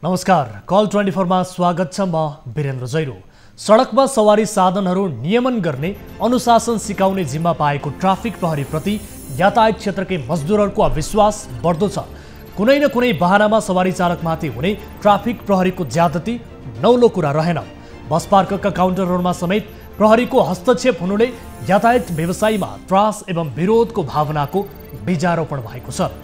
नमस्कार, कल 24 मा स्वागत छ। म वीरेन्द्र जैरो। सडकमा सवारी साधनहरू नियमन गर्ने, अनुशासन सिकाउने जिम्मा पाएको ट्राफिक प्रहरीप्रति यातायात क्षेत्रकै मजदुरहरूको अविश्वास बढ्दो छ। कुनै न कुनै बहानामा सवारी चालकमाथि हुने ट्राफिक प्रहरीको ज्यादती नौलो कुरा रहेन। बस पार्कका काउन्टरहरूमा समेत प्रहरीको हस्तक्षेप हुनुले यातायात व्यवसायमा त्रास एवं विरोधको भावनाको बीजारोपण भएको छ।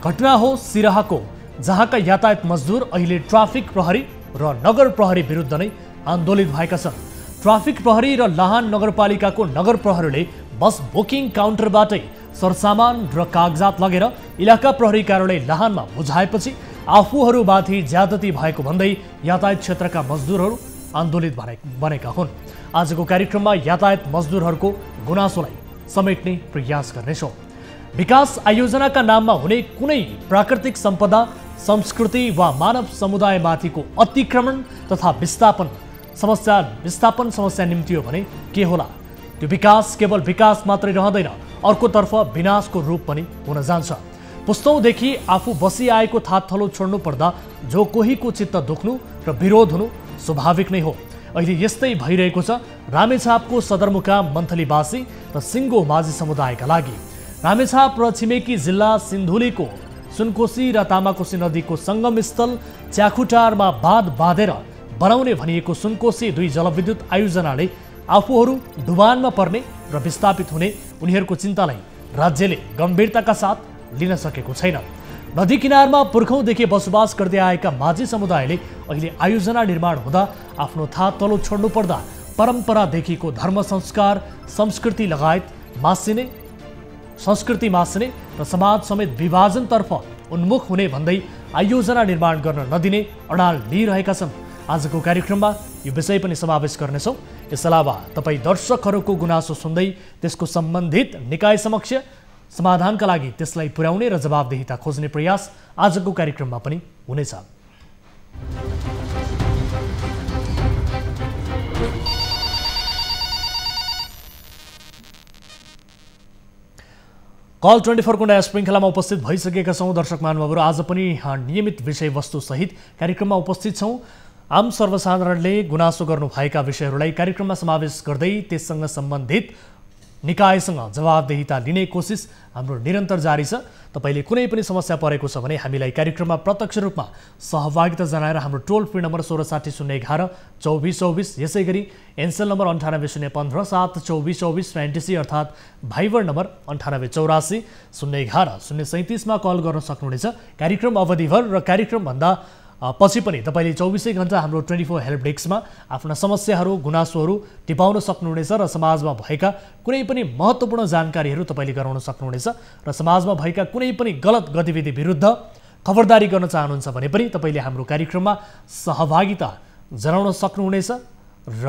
घटना हो सिराहाको, जहाँका यातायात मजदुर अहिले ट्राफिक प्रहरी र नगर प्रहरी विरुद्ध नै आन्दोलित भएका छन्। ट्राफिक प्रहरी र लाहान नगरपालिकाको नगर प्रहरीले बस बुकिङ काउन्टरबाटै सरसामान र कागजात लगेर इलाका प्रहरी कार्यालय लाहानमा बुझाएपछि आफूहरूमाथि ज्यादती भएको भन्दै यातायात क्षेत्रका मजदुरहरू आन्दोलित बनेका हुन्। आजको कार्यक्रममा यातायात मजदुरहरूको गुनासोलाई समेट्ने प्रयास गर्नेछौँ। विकास आयोजनाका नाममा हुने कुनै प्राकृतिक सम्पदा, संस्कृति वा मानव समुदायमाथिको अतिक्रमण तथा विस्थापन समस्या निम्तियो भने के होला? त्यो विकास केवल विकास मात्रै रहँदैन, अर्कोतर्फ विनाशको रूप पनि हुन जान्छ। पुस्तौँदेखि आफू बसिआएको थातथलो छोड्नु पर्दा जो कोहीको चित्त दुख्नु र विरोध हुनु स्वाभाविक नै हो। अहिले यस्तै भइरहेको छ रामेछापको सदरमुकाम मन्थलीवासी र सिङ्गो माझी समुदायका लागि। रामेछाप र छिमेकी जिल्ला सिन्धुलीको सुनकोशी र तामाकोशी नदीको सङ्गम स्थल च्याखुटारमा बाँध बाँधेर बनाउने भनिएको सुनकोशी 2 जलविद्युत आयोजनाले आफूहरू डुबानमा पर्ने र विस्थापित हुने उनीहरूको चिन्तालाई राज्यले गम्भीरताका साथ लिन सकेको छैन। नदी किनारमा पुर्खौँदेखि बसोबास गर्दै आएका माझी समुदायले अहिले आयोजना निर्माण हुँदा आफ्नो थाहा तलो छोड्नु पर्दा परम्परादेखिको धर्म संस्कार संस्कृति मासिने र समाज समेत विभाजनतर्फ उन्मुख हुने भन्दै आयोजना निर्माण गर्न नदिने अडाल लिइरहेका छन्। आजको कार्यक्रममा यो विषय पनि समावेश गर्नेछौँ। यस अलावा तपाईँ दर्शकहरूको गुनासो सुन्दै त्यसको सम्बन्धित निकाय समक्ष समाधानका लागि त्यसलाई पुर्याउने र जवाबदेहिता खोज्ने प्रयास आजको कार्यक्रममा पनि हुनेछ। कल 24 को नयाँ श्रृङ्खलामा उपस्थित भइसकेका छौँ। दर्शक महानुभावहरू, आज पनि नियमित विषयवस्तु सहित कार्यक्रममा उपस्थित छौँ। आम सर्वसाधारणले गुनासो गर्नुभएका विषयहरूलाई कार्यक्रममा समावेश गर्दै त्यससँग सम्बन्धित निकायसँग जवाबदेहिता लिने कोसिस हाम्रो निरन्तर जारी छ। तपाईँले कुनै पनि समस्या परेको छ भने हामीलाई कार्यक्रममा प्रत्यक्ष रूपमा सहभागिता जनाएर हाम्रो टोल फ्री नम्बर 166011 2424, यसै गरी एनसेल नम्बर 980115 72424, फ्यान्टेसी अर्थात् भाइबर नम्बर 9884 011 037 मा कल गर्न सक्नुहुनेछ। कार्यक्रम अवधिभर र कार्यक्रमभन्दा पछि पनि तपाईँले 24 घण्टा हाम्रो 24 हेल्प डेस्कमा आफ्ना समस्याहरू गुनासोहरू टिपाउन सक्नुहुनेछ र समाजमा भएका कुनै पनि महत्त्वपूर्ण जानकारीहरू तपाईँले गराउन सक्नुहुनेछ र समाजमा भएका कुनै पनि गलत गतिविधि विरुद्ध खबरदारी गर्न चाहनुहुन्छ भने पनि तपाईँले हाम्रो कार्यक्रममा सहभागिता जनाउन सक्नुहुनेछ र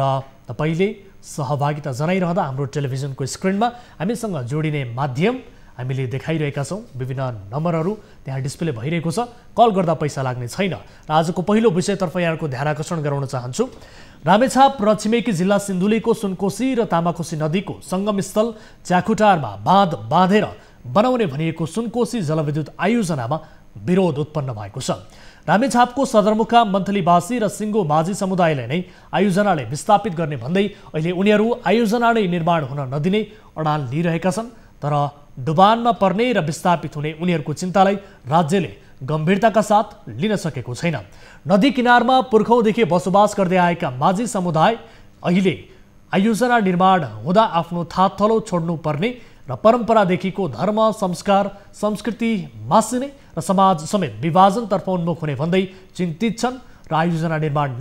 तपाईँले सहभागिता जनाइरहँदा हाम्रो टेलिभिजनको स्क्रिनमा हामीसँग जोडिने माध्यम हामीले देखाइरहेका छौँ। विभिन्न नम्बरहरू त्यहाँ डिस्प्ले भइरहेको छ। कल गर्दा पैसा लाग्ने छैन। र आजको पहिलो विषयतर्फ यहाँको ध्यान आकर्षण गराउन चाहन्छु। रामेछाप र छिमेकी जिल्ला सिन्धुलीको सुनकोशी र तामाकोशी नदीको सङ्गम स्थल च्याखुटारमा बाँध बाँधेर बनाउने भनिएको सुनकोशी जलविद्युत आयोजनामा विरोध उत्पन्न भएको छ। रामेछापको सदरमुकाम मन्थलीवासी र सिङ्गो माझी समुदायले नै आयोजनाले विस्थापित गर्ने भन्दै अहिले उनीहरू आयोजना नै निर्माण हुन नदिने अडाल लिइरहेका छन्। तर डुबानमा पर्ने र विस्थापित हुने उनीहरूको चिन्तालाई राज्यले गम्भीरताका साथ लिन सकेको छैन। नदी किनारमा पुर्खौँदेखि बसोबास गर्दै आएका माझी समुदाय अहिले आयोजना निर्माण हुँदा आफ्नो थातथलो छोड्नु पर्ने र परम्परादेखिको धर्म संस्कार संस्कृति मासिने र समाज समेत विभाजनतर्फ उन्मुख हुने भन्दै चिन्तित छन् र आयोजना निर्माण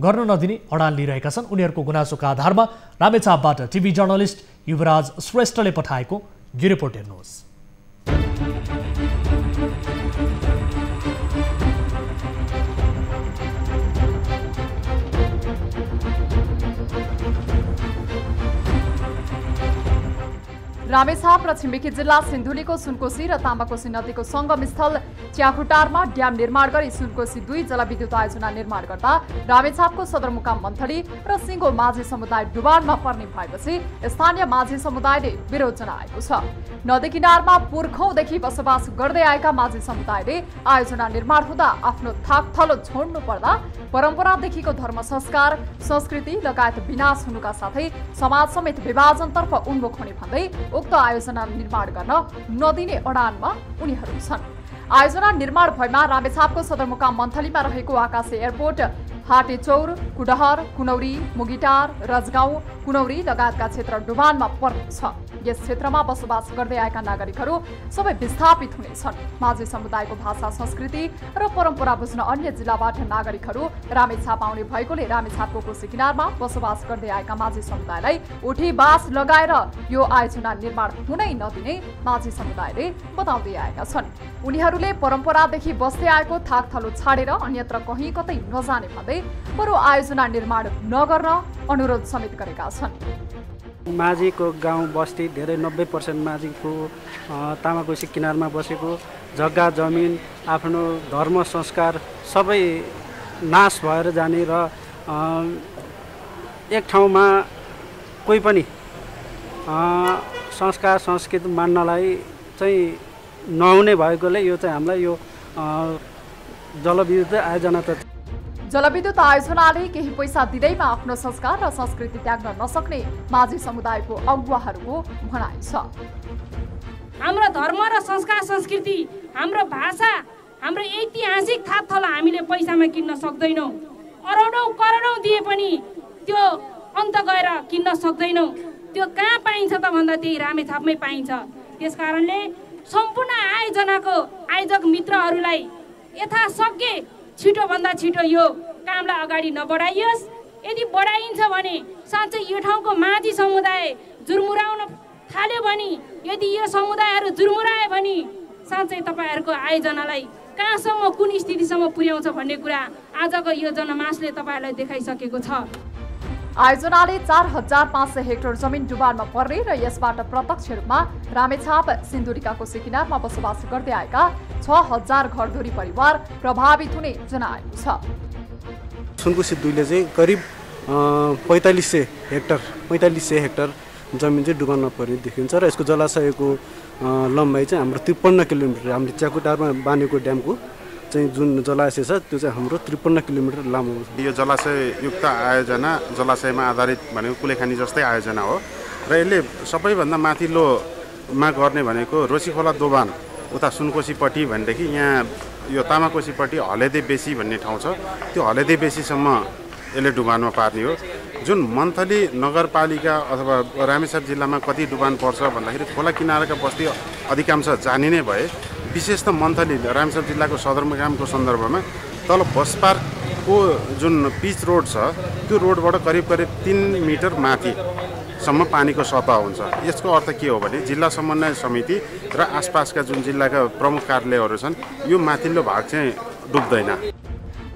गर्न नदिने अडाल लिइरहेका छन्। उनीहरूको गुनासोका आधारमा रामेछापबाट टिभी जर्नलिस्ट युवराज श्रेष्ठले पठाएको यो रिपोर्ट हेर्नुहोस्। रामेछाप र छिमेकी जिल्ला सिन्धुलीको सुनकोशी र तामाकोशी नदीको संगम स्थल च्याखुटारमा ड्याम निर्माण गरी सुनकोशी 2 जलविद्युत आयोजना निर्माण गर्दा रामेछापको सदरमुकाम मन्थली र सिङ्गो माझी समुदाय डुबानमा पर्ने भएपछि स्थानीय माझी समुदायले विरोध जनाएको छ। नदी किनारमा पुर्खौंदेखि बसोबास गर्दै आएका माझी समुदायले आयोजना निर्माण हुँदा आफ्नो थाकथलो छोड्नु पर्दा परम्परादेखिको धर्म संस्कार संस्कृति लगायत विनाश हुनुका साथै समाज समेत विभाजनतर्फ उन्मुख हुने भन्दै उक्त आयोजना निर्माण गर्न नदिने अडानमा उनीहरू छन्। आयोजना निर्माण भएमा रामेछापको सदरमुकाम मन्थलीमा रहेको आकाशे एयरपोर्ट, हाटेचौर, कुडहर, कुनौरी, मुगिटार, रजगाउँ, कुनौरी लगायतका क्षेत्र डुबानमा पर्ने छ। यस क्षेत्रमा बसोबास गर्दै आएका नागरिकहरू सबै विस्थापित हुनेछन्। माझी समुदायको भाषा संस्कृति र परम्परा बुझ्न अन्य जिल्लाबाट नागरिकहरू रामेछाप आउने भएकोले रामेछापको कोशी किनारमा बसोबास गर्दै आएका माझी समुदायलाई उठी बास लगाएर यो आयोजना निर्माण हुनै नदिने माझी समुदायले बताउँदै आएका छन्। उनीहरूले परम्परादेखि बस्दै आएको थाकथलो छाडेर अन्यत्र कहीँ कतै नजाने भन्दै बरु आयोजना निर्माण नगर्न अनुरोध समेत गरेका छन्। माझीको गाउँ बस्ती धेरै 90% माझीको तामाकोशी किनारमा बसेको जग्गा जमिन आफ्नो धर्म संस्कार सबै नाश भएर जाने र एक ठाउँमा कोही पनि संस्कार संस्कृति मान्नलाई चाहिँ नहुने भएकोले यो चाहिँ हामीलाई यो जलविद्युत आयोजना त जलविद्युत आयोजनाले केही पैसा दिँदैमा आफ्नो संस्कार र संस्कृति त्याग्न नसक्ने माझी समुदायको अगुवाहरूको भनाइ छ। हाम्रो धर्म र संस्कार संस्कृति, हाम्रो भाषा, हाम्रो ऐतिहासिक थाकथलो हामीले पैसामा किन्न सक्दैनौँ। अरौडौँ करोडौँ दिए पनि त्यो अन्त गएर किन्न सक्दैनौँ। त्यो कहाँ पाइन्छ त भन्दा त्यही रामेछापमै पाइन्छ। त्यसकारणले सम्पूर्ण आयोजनाको आयोजक मित्रहरूलाई यथाशक्य छिटोभन्दा छिटो यो कामलाई अगाडि नबढाइयोस्। यदि बढाइन्छ भने साँच्चै यो ठाउँको माझी समुदाय जुर्मुराउन थाल्यो भने, यदि यो समुदायहरू जुर्मुरायो भने साँच्चै तपाईँहरूको आयोजनालाई कहाँसम्म कुन स्थितिसम्म पुर्याउँछ भन्ने कुरा आजको यो जनमासले तपाईँहरूलाई देखाइसकेको छ। आयोजनाले 4500 हेक्टर जमिन डुबानमा पर्ने र यसबाट प्रत्यक्ष रूपमा रामेछाप सिन्धुलीका कोशी किनारमा बसोबास गर्दै आएका 6000 घरधुरी परिवार प्रभावित हुने जनाएको छ। सुनकोशी 2 ले चाहिँ करिब 4500 हेक्टर जमिन चाहिँ डुबानमा पर्ने देखिन्छ र यसको जलाशयको लम्बाइ चाहिँ हाम्रो 53 किलोमिटर, हाम्रो च्याखुटारमा बानेको ड्यामको चाहिँ जुन जलाशय छ त्यो चाहिँ हाम्रो 53 किलोमिटर लामो। यो जलाशययुक्त आयोजना जलाशयमा आधारित भनेको कुलेखानी जस्तै आयोजना हो र यसले सबैभन्दा माथिल्लोमा गर्ने भनेको रोसी खोला दोबान उता सुनकोशीपट्टि भनेदेखि यहाँ यो तामाकोशीपट्टि हलेदे बेसी भन्ने ठाउँ छ, त्यो हलेदे बेसीसम्म यसले डुबानमा पार्ने हो। जुन मन्थली नगरपालिका अथवा रामेछाप जिल्लामा कति डुबान पर्छ भन्दाखेरि खोला किनारका बस्ती अधिकांश जाने नै भए, विशेष त मन्थली रामेछाप जिल्लाको सदरमुकामको सन्दर्भमा तल बस पार्कको जुन पिच रोड छ त्यो रोडबाट करिब 3 मिटर माथिसम्म पानीको सतह हुन्छ। यसको अर्थ के हो भने जिल्ला समन्वय समिति र आसपासका जुन जिल्लाका प्रमुख कार्यालयहरू छन् यो माथिल्लो भाग चाहिँ डुब्दैन।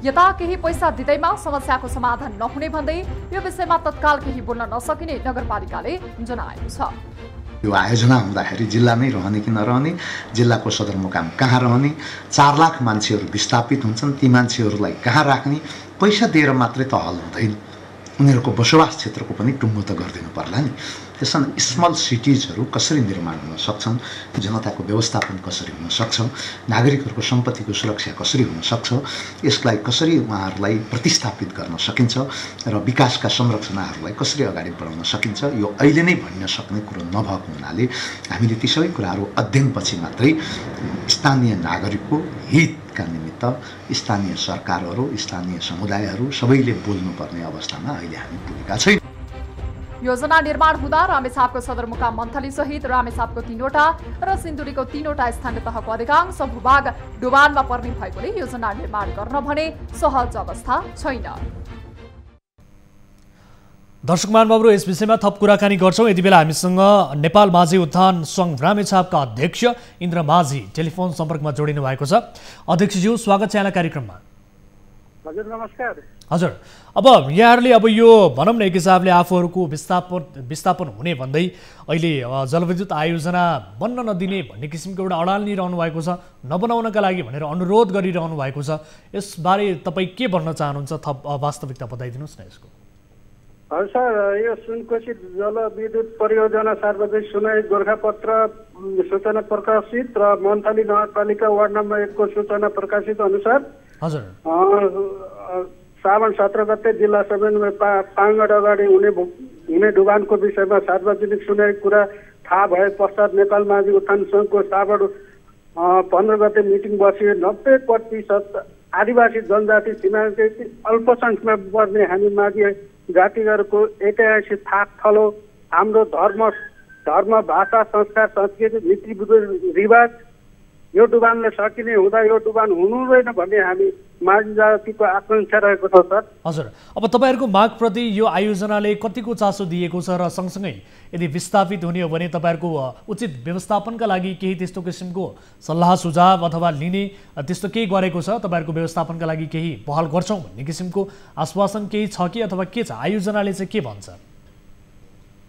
यता केही पैसा दिँदैमा समस्याको समाधान नहुने भन्दै यो विषयमा तत्काल केही बोल्न नसकिने नगरपालिकाले जनाएको छ। यो आयोजना हुँदाखेरि जिल्लामै रहने कि नरहने, जिल्लाको सदरमुकाम कहाँ रहने, 4 लाख मान्छेहरू विस्थापित हुन्छन्, ती मान्छेहरूलाई कहाँ राख्ने, पैसा दिएर मात्रै त हल हुँदैन। उनीहरूको बसोबास क्षेत्रको पनि टुङ्गो त गरिदिनु पर्ला नि। त्यसमा स्मल सिटिजहरू कसरी निर्माण हुन सक्छन्, जनताको व्यवस्थापन कसरी हुन सक्छ, नागरिकहरूको सम्पत्तिको सुरक्षा कसरी हुन सक्छ, यसलाई कसरी उहाँहरूलाई प्रतिस्थापित गर्न सकिन्छ र विकासका संरचनाहरूलाई कसरी अगाडि बढाउन सकिन्छ, यो अहिले नै भन्न सक्ने कुरो नभएको हुनाले हामीले ती सबै कुराहरू अध्ययनपछि मात्रै स्थानीय नागरिकको हितका निमित्त स्थानीय सरकारहरू, स्थानीय समुदायहरू सबैले बोल्नुपर्ने अवस्थामा अहिले हामी पुगेका छैनौँ। योजना निर्माण हुँदा रामेछापको सदरमुकाम मन्थली सहित रामेछापको 3वटा र सिन्धुलीको 3वटा स्थानीय तहको अधिकांश भूभाग डुबानमा पर्ने भएकोले योजना निर्माण गर्न भने सहज अवस्था छैन। दर्शक महानुभावहरु, यस विषयमा थप कुराकानी गर्छौं। यति बेला हामीसँग नेपाल माझी उत्थान संघ रामेछापका अध्यक्ष इन्द्र माझी टेलिफोन सम्पर्कमा जोडिनु भएको छ। अध्यक्षज्यू, स्वागत छ यहाँलाई कार्यक्रममा। हजुर नमस्कार। हजुर, अब यहाँहरूले अब यो भनौँ न एक हिसाबले आफूहरूको विस्थापन हुने भन्दै अहिले जलविद्युत आयोजना बन्न नदिने भन्ने किसिमको एउटा अडाल लिइरहनु भएको छ, नबनाउनका लागि भनेर अनुरोध गरिरहनु भएको छ। यसबारे तपाईँ के भन्न चाहनुहुन्छ? थप वास्तविकता बताइदिनुहोस् न यसको। हजुर सर, यो सुनकोशी जलविद्युत परियोजना सार्वजनिक सुनाई गोर्खापत्र सूचना प्रकाशित र मन्थली नगरपालिका वार्ड नम्बर 1 को सूचना प्रकाशित अनुसार हजुर श्रावण 17 गते जिल्ला सदनमा पाँगड अगाडि हुने डुबानको विषयमा सार्वजनिक सुनाई कुरा थाहा भए पश्चात नेपाल माझी उत्थान सङ्घको श्रावण 15 गते मिटिङ बसियो। 90% आदिवासी जनजाति सीमान्तकृत अल्पसङ्ख्यमा पर्ने हामी माझी जातिहरूको ऐतिहासिक थाक थलो, हाम्रो धर्म भाषा संस्कार संस्कृति रीति रिवाज यो डुबानले सकिने हुँदा यो डुबान हुनु हुँदैन भन्ने हामी माझी जातिको आकाङ्क्षा रहेको छ सर। हजुर, अब तपाईँहरूको मागप्रति यो आयोजनाले कतिको चासो दिएको छ र सँगसँगै यदि विस्थापित हुने हो भने तपाईँहरूको उचित व्यवस्थापनका लागि केही त्यस्तो किसिमको सल्लाह सुझाव अथवा लिने त्यस्तो केही गरेको छ? तपाईँहरूको व्यवस्थापनका लागि केही पहल गर्छौँ भन्ने किसिमको आश्वासन केही छ कि अथवा के छ? आयोजनाले चाहिँ के भन्छ?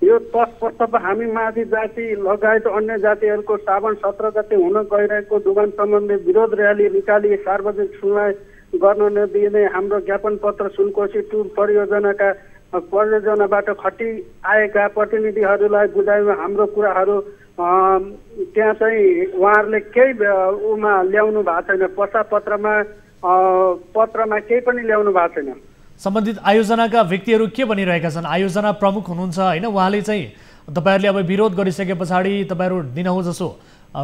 यो तत्पश्चात हामी माझी जाति लगायत अन्य जातिहरूको श्रावण 17 गते हुन गइरहेको डुबान सम्बन्धी विरोध र्याली निकाली सार्वजनिक सुनवाई गर्न नदिने हाम्रो ज्ञापन पत्र सुनकोशी 2 परियोजनाबाट खटी आएका प्रतिनिधिहरूलाई बुझाइमा हाम्रो कुराहरू त्यहाँ चाहिँ उहाँहरूले केही उमा ल्याउनु भएको छैन, पत्रमा केही पनि ल्याउनु भएको छैन। सम्बन्धित आयोजनाका व्यक्तिहरू के भनिरहेका छन्? आयोजना प्रमुख हुनुहुन्छ होइन, उहाँले चाहिँ तपाईँहरूले अब विरोध गरिसके पछाडि तपाईँहरू दिनहुँ जसो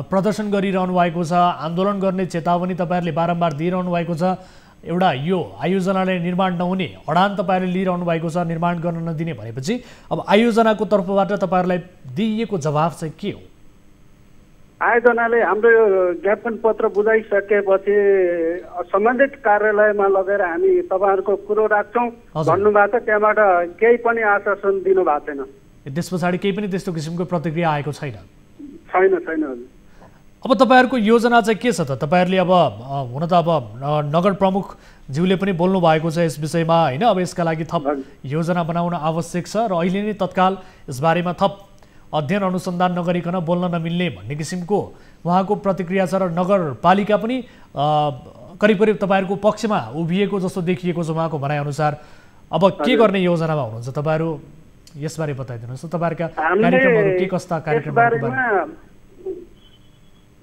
प्रदर्शन गरिरहनु भएको छ, आन्दोलन गर्ने चेतावनी तपाईँहरूले बारम्बार दिइरहनु भएको छ, एउटा यो आयोजनाले निर्माण नहुने अडान तपाईँहरूले लिइरहनु भएको छ, निर्माण गर्न नदिने भनेपछि अब आयोजनाको तर्फबाट तपाईँहरूलाई दिइएको जवाफ चाहिँ के हो? आयोजनाले हाम्रो यो ज्ञापन पत्र बुझाइसकेपछि सम्बन्धित कार्यालयमा लगेर हामी तपाईँहरूको कुरो राख्छौँ भन्नुभएको छ, त्यहाँबाट केही पनि आश्वासन दिनु भएको छैन। त्यस पछाडि केही पनि त्यस्तो किसिमको प्रतिक्रिया आएको छैन? छैन छैन। अब तपाईँहरूको योजना चाहिँ के छ त? तपाईँहरूले अब हुन त अब नगर प्रमुखज्यूले पनि बोल्नु भएको छ यस विषयमा होइन, अब यसका लागि थप योजना बनाउन आवश्यक छ र अहिले नै तत्काल यसबारेमा थप अध्ययन अनुसन्धान नगरिकन बोल्न नमिल्ने भन्ने किसिमको उहाँको प्रतिक्रिया छ र नगरपालिका पनि करिब करिब तपाईँहरूको पक्षमा उभिएको जस्तो देखिएको छ उहाँको भनाइअनुसार। अब के गर्ने योजनामा हुनुहुन्छ तपाईँहरू? यसबारे बताइदिनुहोस् न, तपाईँहरूका कार्यक्रमहरू के कस्ता कार्यक्रमहरू?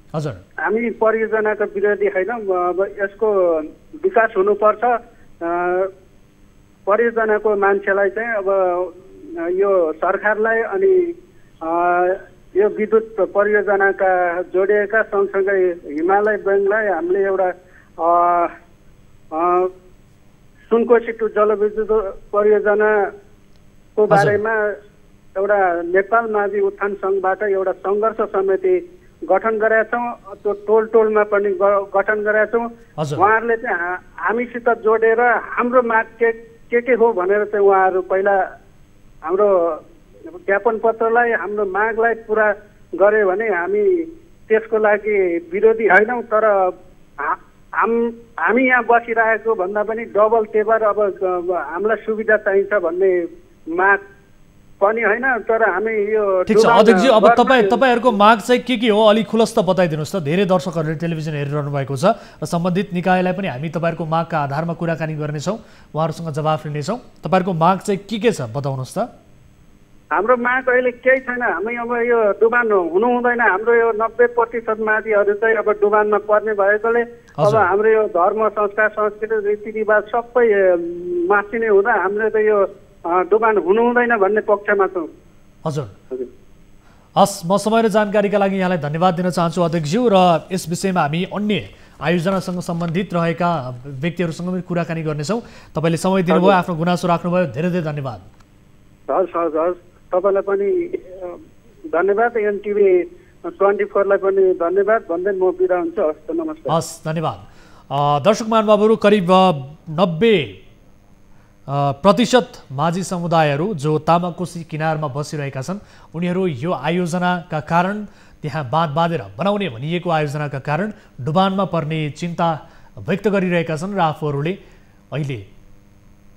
हजुर, हामी परियोजनाको विरोधी होइन, अब यसको विकास हुनुपर्छ। परियोजनाको मान्छेलाई चाहिँ अब यो सरकारलाई अनि यो विद्युत परियोजनाका जोडिएका सँगसँगै हिमालय ब्याङ्कलाई हामीले एउटा सुनकोशी 2 जलविद्युत परियोजनाको बारेमा एउटा नेपाल माझी उत्थान सङ्घबाट एउटा सङ्घर्ष समिति गठन गरेका छौँ। त्यो टोलमा पनि गठन गरेका छौँ। उहाँहरूले चाहिँ हामीसित जोडेर हाम्रो माग के हो भनेर चाहिँ उहाँहरू पहिला हाम्रो ज्ञापन पत्रलाई हाम्रो मागलाई पुरा गरे भने हामी त्यसको लागि विरोधी होइनौँ। तर हामी यहाँ बसिरहेको भन्दा पनि डबल टेबर अब हामीलाई सुविधा चाहिन्छ भन्ने माग पनि होइन। तर हामी यो ठिक छ अध्यक्षज्यू, अब तपाईँहरूको माग चाहिँ के हो अलिक खुलस्त बताइदिनुहोस् त। धेरै दर्शकहरूले टेलिभिजन हेरिरहनु भएको छ र सम्बन्धित निकायलाई पनि हामी तपाईँहरूको मागका आधारमा कुराकानी गर्नेछौँ, उहाँहरूसँग जवाफ लिनेछौँ। तपाईँहरूको माग चाहिँ के छ बताउनुहोस् त। हाम्रो माग अहिले केही छैन। हामी अब यो डुबान हुनु हुँदैन। हाम्रो यो 90% माझीहरू चाहिँ अब डुबानमा पर्ने भएकोले अब हाम्रो यो धर्म संस्कार संस्कृति रीतिरिवाज सबै मासिने हुँदा हामीले त यो डुबान हुनु हुँदैन भन्ने पक्षमा छौँ। हजुर हस्, म समय र जानकारीका लागि यहाँलाई धन्यवाद दिन चाहन्छु अध्यक्षज्यू। र यस विषयमा हामी अन्य आयोजनासँग सम्बन्धित रहेका व्यक्तिहरूसँग पनि कुराकानी गर्नेछौँ। तपाईँले समय दिनुभयो, आफ्नो गुनासो राख्नुभयो, धेरै धेरै धन्यवाद। हस् हस् हस्, तपाईँलाई पनि धन्यवाद, एनटिभी 24लाई पनि धन्यवाद भन्दै म बिदा हुन्छु। हस् त, नमस्कार। हस्, धन्यवाद। दर्शक महानुभावहरू, करिब 90% माझी समुदायहरू जो तामाकोशी किनारमा बसिरहेका छन् उनीहरू यो आयोजनाका कारण, त्यहाँ बाँध बाँधेर बनाउने भनिएको आयोजनाका कारण डुबानमा पर्ने चिन्ता व्यक्त गरिरहेका छन् र आफूहरूले अहिले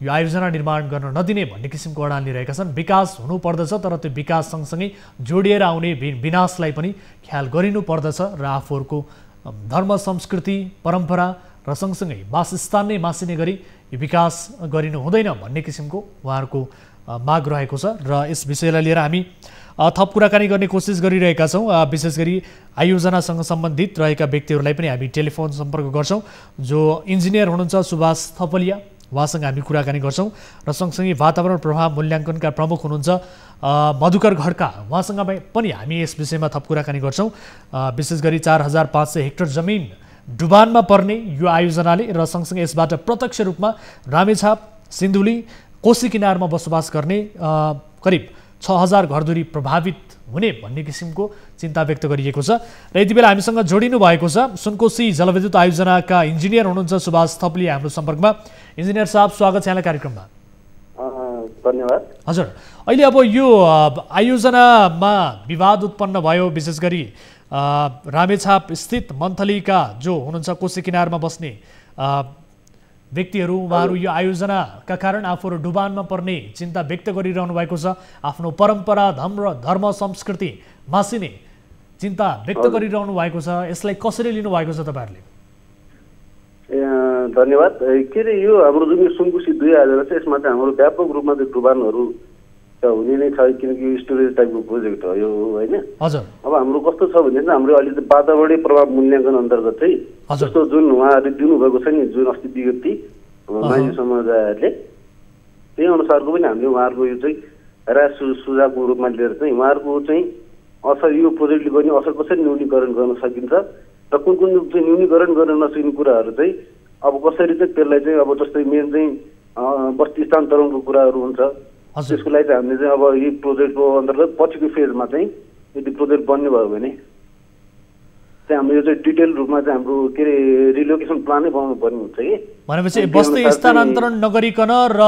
यो आयोजना निर्माण गर्न नदिने भन्ने किसिमको अडान लिइरहेका छन्। विकास हुनुपर्दछ तर त्यो विकास सँगसँगै जोडिएर आउने विनाशलाई पनि ख्याल गरिनुपर्दछ र आफूहरूको धर्म संस्कृति परम्परा र सँगसँगै वासस्थान नै मासिने गरी यो विकास गरिनु हुँदैन भन्ने किसिमको उहाँहरूको माग रहेको छ र यस विषयलाई लिएर हामी थप कुराकानी गर्ने कोसिस गरिरहेका छौँ। विशेष गरी आयोजनासँग सम्बन्धित रहेका व्यक्तिहरूलाई पनि हामी टेलिफोन सम्पर्क गर्छौँ। जो इन्जिनियर हुनुहुन्छ सुभाष थपलिया, उहाँसँग हामी कुराकानी गर्छौँ र सँगसँगै वातावरण प्रभाव मूल्याङ्कनका प्रमुख हुनुहुन्छ मधुकर खड्का, उहाँसँग पनि हामी यस विषयमा थप कुराकानी गर्छौँ। विशेष गरी 4500 हेक्टर जमिन डुबानमा पर्ने यो आयोजनाले र सँगसँगै यसबाट प्रत्यक्ष रूपमा रामेछाप, सिन्धुली, कोशी किनारमा बसोबास गर्ने करिब 6000 घरधुरी प्रभावित हुने भन्ने किसिमको चिन्ता व्यक्त गरिएको छ। र यति बेला हामीसँग जोडिनु भएको छ सुनकोशी जलविद्युत आयोजनाका इन्जिनियर हुनुहुन्छ सुभाष थपलिया हाम्रो सम्पर्कमा। इन्जिनियर साहब, स्वागत छ यहाँलाई कार्यक्रममा। धन्यवाद। हजुर, अहिले अब यो आयोजनामा विवाद उत्पन्न भयो, विशेष गरी रामेछाप स्थित मन्थलीका जो हुनुहुन्छ कोशी किनारमा बस्ने व्यक्तिहरू, उहाँहरू यो आयोजनाका कारण आफूहरू डुबानमा पर्ने चिन्ता व्यक्त गरिरहनु भएको छ। आफ्नो परम्परा धर्म संस्कृति मासिने चिन्ता व्यक्त गरिरहनु भएको छ। यसलाई कसरी लिनुभएको छ तपाईँहरूले? धन्यवाद। के अरे यो हाम्रो जुन सुनकोशी 2 आयोजना छ यसमा चाहिँ हाम्रो व्यापक रूपमा चाहिँ डुबानहरू त हुने नै छ, किनकि स्टोरेज टाइपको प्रोजेक्ट हो यो, होइन? हजुर। अब हाम्रो कस्तो छ भने चाहिँ हाम्रो अहिले वातावरणीय प्रभाव मूल्याङ्कन अन्तर्गत चाहिँ जस्तो जुन उहाँहरूले दिनुभएको छ नि, जुन अस्ति विज्ञप्ति माझी समुदायहरूले, त्यही अनुसारको पनि हामीले उहाँहरूको यो चाहिँ राय सुझावको रूपमा लिएर चाहिँ उहाँहरूको चाहिँ असर, यो प्रोजेक्टले गर्ने असर कसरी न्यूनीकरण गर्न सकिन्छ र कुन कुन चाहिँ न्यूनीकरण गर्न नसकिने कुराहरू चाहिँ अब कसरी चाहिँ त्यसलाई चाहिँ अब जस्तै मेन चाहिँ बस्ती स्थानान्तरणको कुराहरू हुन्छ, त्यसको लागि चाहिँ हामीले चाहिँ अब यो प्रोजेक्टको अन्तर्गत पछिको फेजमा चाहिँ यदि प्रोजेक्ट बन्ने भयो भने चाहिँ हाम्रो यो चाहिँ डिटेल रूपमा चाहिँ हाम्रो के अरे रिलोकेसन प्लानै बनाउनु पर्ने हुन्छ कि। भनेपछि बस्ती स्थानान्तरण नगरिकन र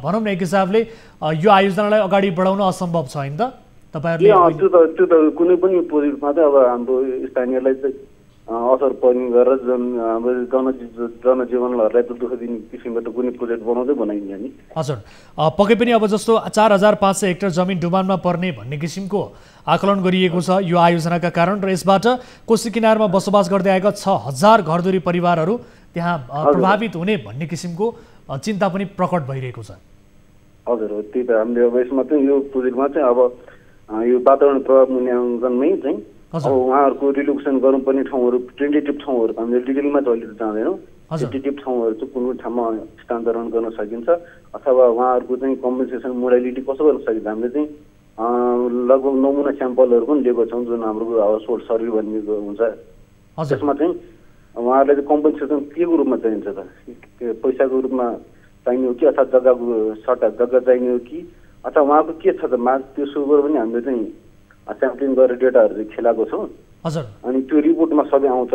भनौँ न एक हिसाबले यो आयोजनालाई अगाडि बढाउन असम्भव छ होइन त तपाईँहरूले? त्यो त कुनै पनि प्रोजेक्टमा चाहिँ अब हाम्रो स्थानीयलाई चाहिँ असर पर्ने गरेर हाम्रो जनजीवनहरूलाई त दुःख दिने किसिमको त कुनै प्रोजेक्ट बनाउँदै बनाइन्छ नि। हजुर, पक्कै पनि अब जस्तो 4500 हेक्टर जमिन डुबानमा पर्ने भन्ने किसिमको आकलन गरिएको छ यो आयोजनाका कारण र यसबाट कोशी किनारमा बसोबास गर्दै आएका 6000 घरधुरी परिवारहरू त्यहाँ प्रभावित हुने भन्ने किसिमको चिन्ता पनि प्रकट भइरहेको छ। हजुर, त्यही त हामीले अब यसमा चाहिँ यो प्रोजेक्टमा चाहिँ अब यो वातावरण प्रभाव मूल्याङ्कनमै चाहिँ अब उहाँहरूको रिलोकेसन गर्नुपर्ने ठाउँहरू, टेन्टेटिभ ठाउँहरू हामीले डिटेलमा चाहिँ अहिले जाँदैनौँ। टेन्टेटिभ ठाउँहरू चाहिँ कुन कुन ठाउँमा स्थानान्तरण गर्न सकिन्छ अथवा उहाँहरूको चाहिँ कम्पेन्सेसन मोडालिटी कसो गर्न सकिन्छ, हामीले चाहिँ लगभग नमुना स्याम्पलहरू पनि लिएको छौँ जुन हाम्रो हाउस होल्ड सर्वे भन्ने हुन्छ। त्यसमा चाहिँ उहाँहरूलाई चाहिँ कम्पेन्सेसन के को रूपमा चाहिन्छ त, पैसाको रूपमा चाहिने हो कि अथवा जग्गाको सट्टा जग्गा चाहिने हो कि अथवा उहाँको के छ त माग, त्यो सुगर पनि हामीले चाहिँ स्याम्पलिङ गरेर डेटाहरू चाहिँ खेलाएको छौँ। अनि त्यो रिपोर्टमा सबै आउँछ।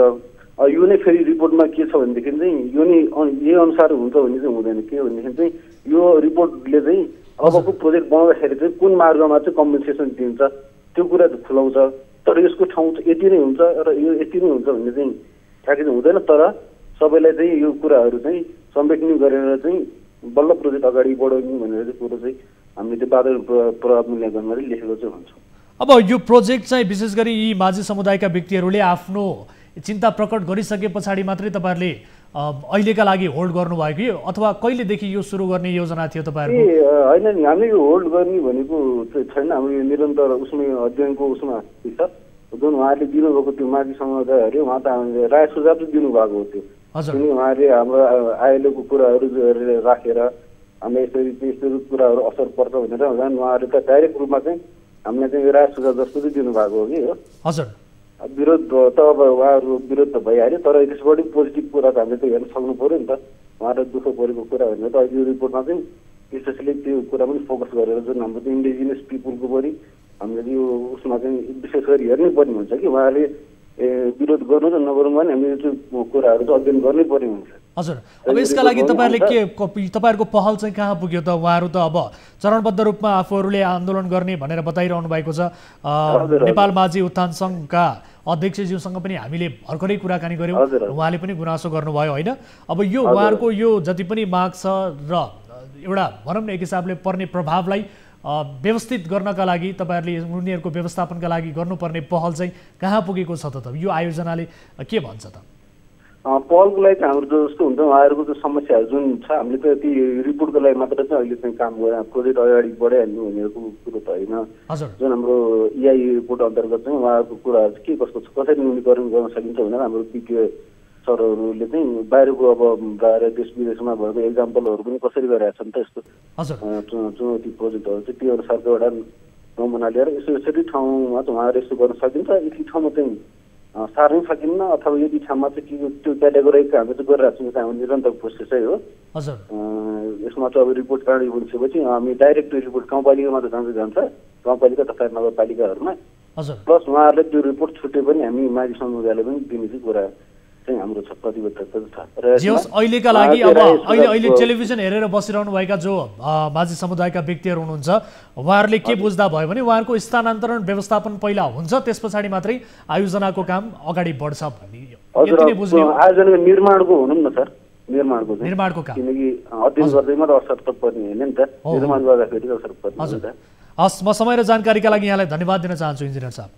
यो नै फेरि रिपोर्टमा के छ भनेदेखि चाहिँ यो नै यही अनुसार हुन्छ भन्ने चाहिँ हुँदैन। के भनेदेखि चाहिँ यो रिपोर्टले चाहिँ अबको प्रोजेक्ट बनाउँदाखेरि चाहिँ कुन मार्गमा चाहिँ कम्पेन्सेसन दिन्छ त्यो कुरा खुलाउँछ, तर यसको ठाउँ चाहिँ यति नै हुन्छ र यो यति नै हुन्छ भन्ने चाहिँ ठ्याक्कै चाहिँ हुँदैन। तर सबैलाई चाहिँ यो कुराहरू चाहिँ समेट्ने गरेर चाहिँ बल्ल प्रोजेक्ट अगाडि बढाउने भनेर चाहिँ कुरो चाहिँ हामीले त्यो वातावरण प्रभाव मूल्याङ्कनमा चाहिँ लेखेको चाहिँ हुन्छ। अब यो प्रोजेक्ट चाहिँ विशेष गरी यी माझी समुदायका व्यक्तिहरूले आफ्नो चिन्ता प्रकट गरिसके पछाडि मात्रै तपाईँहरूले अहिलेका लागि होल्ड गर्नुभयो कि अथवा कहिलेदेखि यो सुरु गर्ने योजना थियो तपाईँहरूको? होइन नि, हामीले यो होल्ड गर्ने भनेको छैन। हाम्रो यो निरन्तर उसमै अध्ययनको उसमा छ जुन उहाँहरूले दिनुभएको त्यो माझी समुदायहरू, उहाँ त हामीले राय सुझाव चाहिँ दिनुभएको हो त्यो, किनकि उहाँहरूले हाम्रो आइएलओको कुराहरू राखेर हामीले यसरी यस्तो कुराहरू असर पर्छ भनेर उहाँहरूले त डाइरेक्ट रूपमा चाहिँ हामीले चाहिँ राय सुझाव जस्तो चाहिँ दिनुभएको हो कि हो। हजुर, विरोध त अब उहाँहरू विरोध त भइहाल्यो, तर त्यसबाट पोजिटिभ कुरा त हामीले त हेर्न सक्नु पऱ्यो नि त। उहाँलाई दुःख परेको कुरा भनेर त अहिले यो रिपोर्टमा चाहिँ स्पेसली त्यो कुरा पनि फोकस गरेर जुन हाम्रो चाहिँ इन्डिजिनियस पिपुलको पनि हामीले यो उसमा चाहिँ विशेष गरी हेर्नै पर्ने हुन्छ कि उहाँहरूले विरोध गर्नु त नगर्नु भने हामीले त्यो कुराहरू चाहिँ अध्ययन गर्नै पर्ने हुन्छ। हजुर, अब यसका लागि तपाईँहरूले के तपाईँहरूको पहल चाहिँ कहाँ पुग्यो त? उहाँहरू त अब चरणबद्ध रूपमा आफूहरूले आन्दोलन गर्ने भनेर बताइरहनु भएको छ। नेपाल माझी उत्थान सङ्घका अध्यक्षज्यूसँग पनि हामीले भर्खरै कुराकानी गऱ्यौँ, हजुर। उहाँले पनि गुनासो गर्नुभयो होइन। अब यो उहाँहरूको यो जति पनि माग छ र एउटा भनौँ न एक हिसाबले पर्ने प्रभावलाई व्यवस्थित गर्नका लागि तपाईँहरूले उनीहरूको व्यवस्थापनका लागि गर्नुपर्ने पहल चाहिँ कहाँ पुगेको छ त यो आयोजनाले के भन्छ त? पहलको लागि चाहिँ हाम्रो जस्तो हुन्छ उहाँहरूको जो समस्याहरू जुन छ हामीले त ती रिपोर्टको लागि मात्र चाहिँ अहिले चाहिँ काम गरेर प्रोजेक्ट अगाडि बढाइहाल्नु भनेको कुरो त होइन। जुन हाम्रो EI रिपोर्ट अन्तर्गत चाहिँ उहाँहरूको कुराहरू चाहिँ के कस्तो छ, कसरी न्यूनीकरण गर्न सकिन्छ भनेर हाम्रो PPA सरहरूले चाहिँ बाहिरको अब बाहिर देश विदेशमा भएको एक्जाम्पलहरू पनि कसरी गरिरहेको छ नि त यस्तो चुनौती प्रोजेक्टहरू चाहिँ त्यो अनुसारको एउटा नमुना लिएर यसरी ठाउँमा चाहिँ उहाँहरू यस्तो गर्न सकिन्छ, यति ठाउँमा चाहिँ सार्नै सकिन्न अथवा यदि ठाउँमा चाहिँ त्यो क्याटेगोरीको हामीले चाहिँ गरिरहेको छौँ हाम्रो निरन्तर प्रोसेसै हो। यसमा चाहिँ अब रिपोर्ट कार्ड बनिसकेपछि हामी डाइरेक्ट रिपोर्ट गाउँपालिकामा त जान्छ गाउँपालिका तथा नगरपालिकाहरूमा, प्लस उहाँहरूले त्यो रिपोर्ट छुट्टै पनि हामी माझी समुदायले पनि दिने चाहिँ कुरा चाहिँ हाम्रो छ, प्रतिबद्धता छ। अहिलेका लागि अब अहिले टेलिभिजन हेरेर बसिरहनु भएका जो माझी समुदायका व्यक्तिहरू हुनुहुन्छ उहाँहरूले के बुझ्दा भयो भने उहाँहरूको स्थानान्तरण व्यवस्थापन पहिला हुन्छ त्यस पछाडि मात्रै आयोजनाको काम अगाडि बढ्छ भन्ने आयोजनाको निर्माणको भनौँ न सर, निर्माणको काम, किनकि अध्ययन गर्दैमा त असर त पर्ने होइन नि त, निर्माण गर्दाखेरि असर पर्ने हो नि त। हस्, म समय र जानकारीका लागि यहाँलाई धन्यवाद दिन चाहन्छु इन्जिनियर साहब।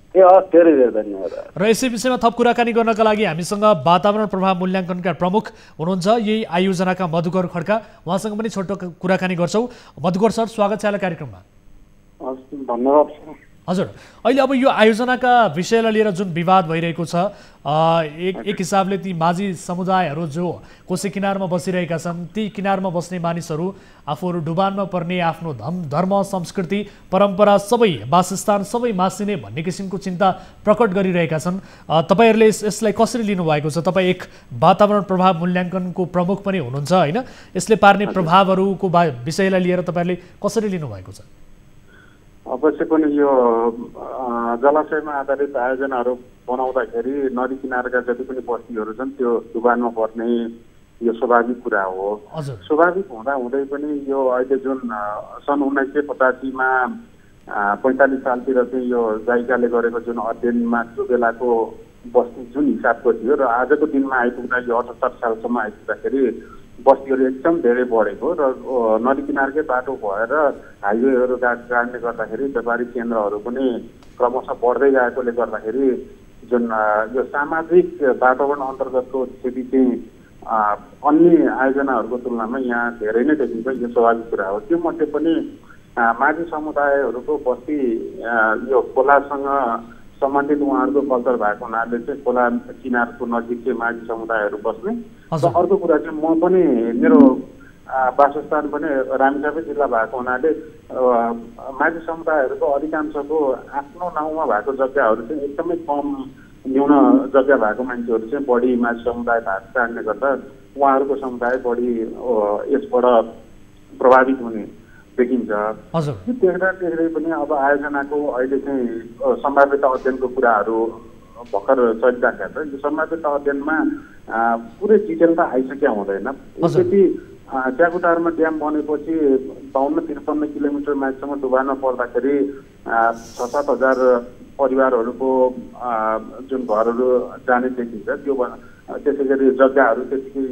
धेरै धेरै धन्यवाद। र यसै विषयमा थप कुराकानी गर्नका लागि हामीसँग वातावरण प्रभाव मूल्याङ्कनका प्रमुख हुनुहुन्छ यही आयोजनाका मधुकर खड्का, उहाँसँग पनि छोटो कुराकानी गर्छौँ। मधुकर सर, स्वागत छ यहाँलाई कार्यक्रममा। धन्यवाद। हजुर, अहिले अब यो आयोजनाका विषयलाई लिएर जुन विवाद भइरहेको छ एक हिसाबले ती माझी समुदायहरू जो कोशी किनारमा बसिरहेका छन् ती किनारमा बस्ने मानिसहरू आफूहरू डुबानमा पर्ने आफ्नो धर्म संस्कृति परम्परा सबै वासस्थान सबै मासिने भन्ने किसिमको चिन्ता प्रकट गरिरहेका छन्। तपाईँहरूले यसलाई कसरी लिनुभएको छ? तपाईँ एक वातावरण प्रभाव मूल्याङ्कनको प्रमुख पनि हुनुहुन्छ होइन, यसले पार्ने प्रभावहरूको विषयलाई लिएर तपाईँहरूले कसरी लिनुभएको छ? अवश्य पनि यो जलाशयमा आधारित आयोजनाहरू बनाउँदाखेरि नदी किनारका जति पनि बस्तीहरू छन् त्यो डुबानमा पर्ने यो स्वाभाविक कुरा हो। स्वाभाविक हुँदा हुँदै पनि यो अहिले जुन सन् 1985मा 45 सालतिर चाहिँ यो जाइकाले गरेको जुन अध्ययनमा त्यो बेलाको बस्ती जुन हिसाबको थियो र आजको दिनमा आइपुग्दा यो 78 सालसम्म आइपुग्दाखेरि बस्तीहरू एकदम धेरै बढेको र नदी किनारकै बाटो भएर हाइवेहरू काट्ने गर्दाखेरि व्यापारिक केन्द्रहरू पनि क्रमशः बढ्दै गएकोले गर्दाखेरि जुन यो सामाजिक वातावरण अन्तर्गतको स्थिति चाहिँ अन्य आयोजनाहरूको तुलनामा यहाँ धेरै नै देखिन्छ। यो स्वाभाविक कुरा हो। त्यो मध्ये पनि माझी समुदायहरूको बस्ती यो खोलासँग सम्बन्धित उहाँहरूको कल्चर भएको हुनाले चाहिँ खोला किनारको नजिक चाहिँ माझी समुदायहरू बस्ने र अर्को कुरा चाहिँ म पनि मेरो वासस्थान पनि रामेछापे जिल्ला भएको हुनाले माझी समुदायहरूको अधिकांशको आफ्नो नाउँमा भएको जग्गाहरू चाहिँ एकदमै कम न्यून जग्गा भएको मान्छेहरू चाहिँ बढी माझी समुदाय भएको कारणले गर्दा उहाँहरूको समुदाय बढी यसबाट प्रभावित हुने देखिन्छ। देख्दै पनि अब आयोजनाको अहिले चाहिँ सम्भाव्यता अध्ययनको कुराहरू भर्खर चलिरहेका छ। यो सम्भाव्यता अध्ययनमा पुरै डिटेल त आइसक्या हुँदैन। यद्यपि च्याकुटारमा ड्याम बनेपछि 52-53 किलोमिटर माथिसम्म डुबानमा पर्दाखेरि 6-7 हजार परिवारहरूको जुन घरहरू जाने देखिन्छ। त्यो त्यसै गरी जग्गाहरू त्यतिकै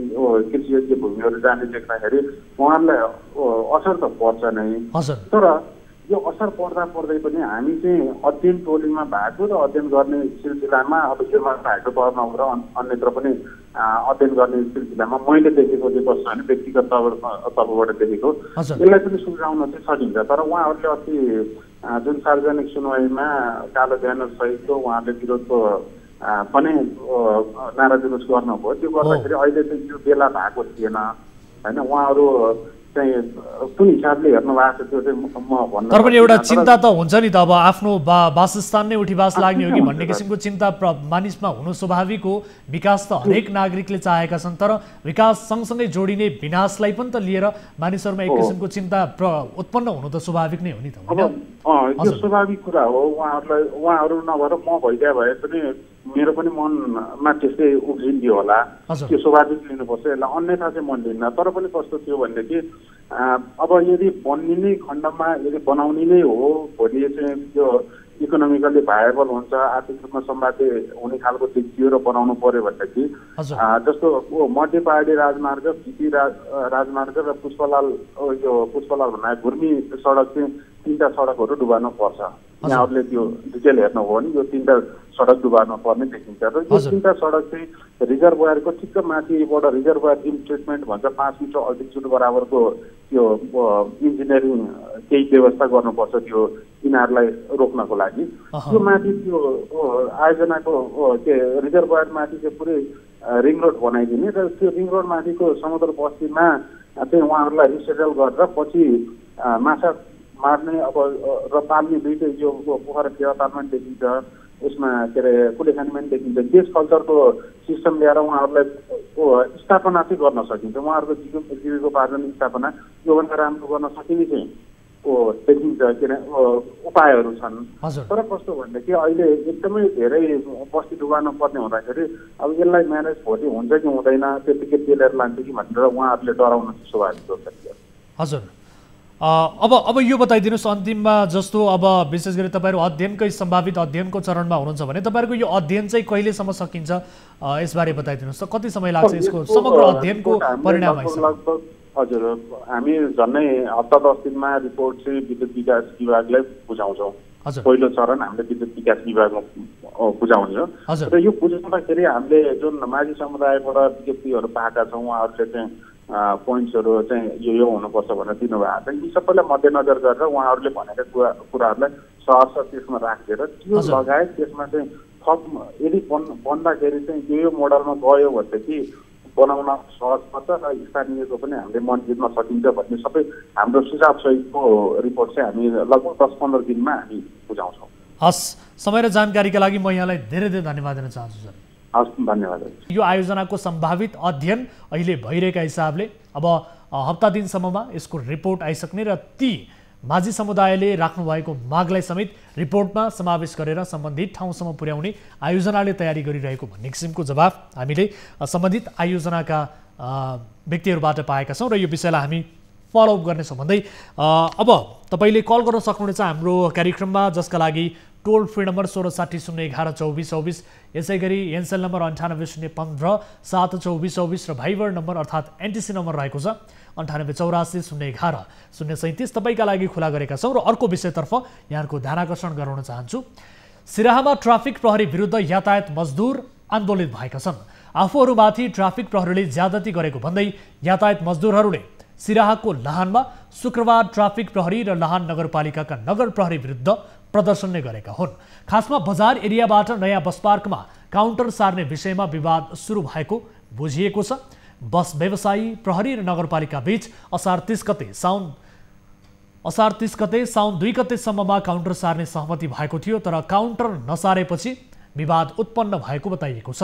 कृषियोग्य भूमिहरू जाने देख्दाखेरि उहाँहरूलाई असर त पर्छ नै। तर यो असर पर्दा पर्दै पनि हामी चाहिँ अध्ययन टोलीमा भएको र अध्ययन गर्ने सिलसिलामा अब योमा भएको तहमा र अन्यत्र पनि अध्ययन गर्ने सिलसिलामा मैले देखेको चाहिँ कस्तो भने व्यक्तिगत तर्फबाट देखेको यसलाई पनि सुल्झाउन चाहिँ सकिन्छ। तर उहाँहरूले अस्ति जुन सार्वजनिक सुनवाईमा कालो ब्यानर सहितको उहाँहरूले विरोधको पनि नारा जुलुस गर्नुभयो। त्यो गर्दाखेरि अहिले चाहिँ त्यो बेला भएको थिएन होइन। उहाँहरू चाहिँ कुन हिसाबले हेर्नु भएको छ त्यो चाहिँ म भन्न। तर पनि एउटा चिन्ता त हुन्छ नि त, अब आफ्नो वासस्थान नै उठीवास लाग्ने हो कि भन्ने किसिमको चिन्ता मानिसमा हुनु स्वाभाविक हो। विकास त हरेक नागरिकले चाहेका छन्, तर विकास सँगसँगै जोडिने विनाशलाई पनि त लिएर मानिसहरूमा एक किसिमको चिन्ता उत्पन्न हुनु त स्वाभाविक नै हो नि त। यो स्वाभाविक कुरा हो। उहाँहरू नभएर म भइदिए भए पनि मेरो पनि मनमा त्यस्तै उब्जिन्थ्यो होला। त्यो स्वाभाविक लिनुपर्छ, यसलाई अन्यथा चाहिँ मन लिन्न। तर पनि कस्तो थियो भनेदेखि अब यदि बनिने खण्डमा यदि बनाउने नै हो भोलि चाहिँ त्यो इकोनोमिकली भाएबल हुन्छ, आर्थिक रूपमा सम्भाव्य हुने खालको देखियो र बनाउनु पर्यो भनेदेखि जस्तो मध्य पहाडी राजमार्ग, भिटी राजमार्ग र पुष्पलाल भन्ने घुर्मी सडक चाहिँ 3टा सडकहरू डुबाउनु पर्छ। यहाँहरूले त्यो डिटेल हेर्नु हो भने यो 3टा सडक डुबाउनु पर्ने देखिन्छ र यो 3टा सडक चाहिँ रिजर्भोयरको ठिक्क माथिबाट रिजर्भोयर डिम ट्रिटमेन्ट भन्छ 5 मिटर अल्टिट्युड बराबरको त्यो इन्जिनियरिङ केही व्यवस्था गर्नुपर्छ त्यो किनारलाई रोक्नको लागि। त्यो माथि त्यो आयोजनाको के रिजर्भोयर माथि चाहिँ पुरै रिङ रोड बनाइदिने र त्यो रिङ रोड माथिको समुद्र बस्तीमा चाहिँ उहाँहरूलाई रिसेटल गरेर पछि माछा मार्ने अब र पाल्ने दुईटै यो पोखरा फेवातालमा देखिन्छ, उसमा के अरे कुलेखानीमा पनि देखिन्छ। त्यस कल्चरको सिस्टम ल्याएर उहाँहरूलाई स्थापना चाहिँ गर्न सकिन्छ, उहाँहरूको जीविकोपार्जन स्थापना योभन्दा राम्रो गर्न सकिने चाहिँ देखिन्छ, के अरे उपायहरू छन्। तर कस्तो भनेदेखि अहिले एकदमै धेरै बस्ती डुबाउनु पर्ने हुँदाखेरि अब यसलाई म्यानेज भोलि हुन्छ कि हुँदैन त्यतिकै पेलेर लान्छ कि भनेर उहाँहरूले डराउन स्वाभाविक हो। हजुर, अब यो बताइदिनुहोस् अन्तिममा, जस्तो अब विशेष गरी तपाईँहरू अध्ययनकै सम्भावित अध्ययनको चरणमा हुनुहुन्छ भने तपाईँहरूको यो अध्ययन चाहिँ कहिलेसम्म सकिन्छ यसबारे बताइदिनुहोस् त, कति समय लाग्छ यसको समग्र अध्ययनको परिणाम? हजुर, हामी झन्नै हप्ता 10 दिनमा रिपोर्ट चाहिँ विद्युत विकास विभागलाई बुझाउँछौँ। पहिलो चरण हामीले विद्युत विकास विभागमा बुझाउने हो र यो बुझाउँदाखेरि हामीले जुन माझी समुदायबाट विज्ञप्तिहरू पाएका छौँ उहाँहरूले चाहिँ पोइन्ट्सहरू चाहिँ यो हुनुपर्छ भनेर दिनुभएको छ। यी सबैलाई मध्यनजर गरेर उहाँहरूले भनेका कुराहरूलाई सहर्ष त्यसमा राखेर त्यो लगायत त्यसमा चाहिँ थप यदि बन्दाखेरि चाहिँ यो मोडलमा गयो भनेदेखि बनाउन सहज पर्छ र स्थानीयको पनि हामीले मन जित्न सकिन्छ भन्ने सबै हाम्रो सुझाव सहितको रिपोर्ट चाहिँ हामी लगभग 10-15 दिनमा हामी बुझाउँछौँ। हस्, समय र जानकारीका लागि म यहाँलाई धेरै धेरै धन्यवाद दिन चाहन्छु सर। हस्, धन्यवाद। यो आयोजनाको सम्भावित अध्ययन अहिले भइरहेका हिसाबले अब हप्ता दिनसम्ममा यसको रिपोर्ट आइसक्ने र ती माझी समुदायले राख्नुभएको मागलाई समेत रिपोर्टमा समावेश गरेर सम्बन्धित ठाउँसम्म पुर्याउने आयोजनाले तयारी गरिरहेको भन्ने किसिमको जवाफ हामीले सम्बन्धित आयोजनाका व्यक्तिहरूबाट पाएका छौँ र यो विषयलाई हामी फलोअप गर्नेछौँ भन्दै अब तपाईँले कल गर्न सक्नुहुनेछ हाम्रो कार्यक्रममा, जसका लागि टोल फ्री नम्बर 1660-011-2424, यसै गरी एनसेल नम्बर 98-015-72424 र भाइबर नम्बर अर्थात् एनटिसी नम्बर रहेको छ 98-84-011-037 तपाईँका लागि खुला गरेका छौँ। र अर्को विषयतर्फ यहाँहरूको ध्यानाकर्षण गराउन चाहन्छु। सिराहामा ट्राफिक प्रहरी विरुद्ध यातायात मजदुर आन्दोलित भएका छन्। आफूहरूमाथि ट्राफिक प्रहरीले ज्यादती गरेको भन्दै यातायात मजदुरहरूले सिराहाको लाहानमा शुक्रबार ट्राफिक प्रहरी र लाहान नगरपालिकाका नगर प्रहरी विरुद्ध प्रदर्शन नै गरेका हुन्। खासमा बजार एरियाबाट नयाँ बस पार्कमा काउन्टर सार्ने विषयमा विवाद सुरु भएको बुझिएको छ। बस व्यवसायी प्रहरी र नगरपालिका बीच असार 30 गते साउन 2 गतेसम्ममा काउन्टर सार्ने सहमति भएको थियो, तर काउन्टर नसारेपछि विवाद उत्पन्न भएको बताइएको छ।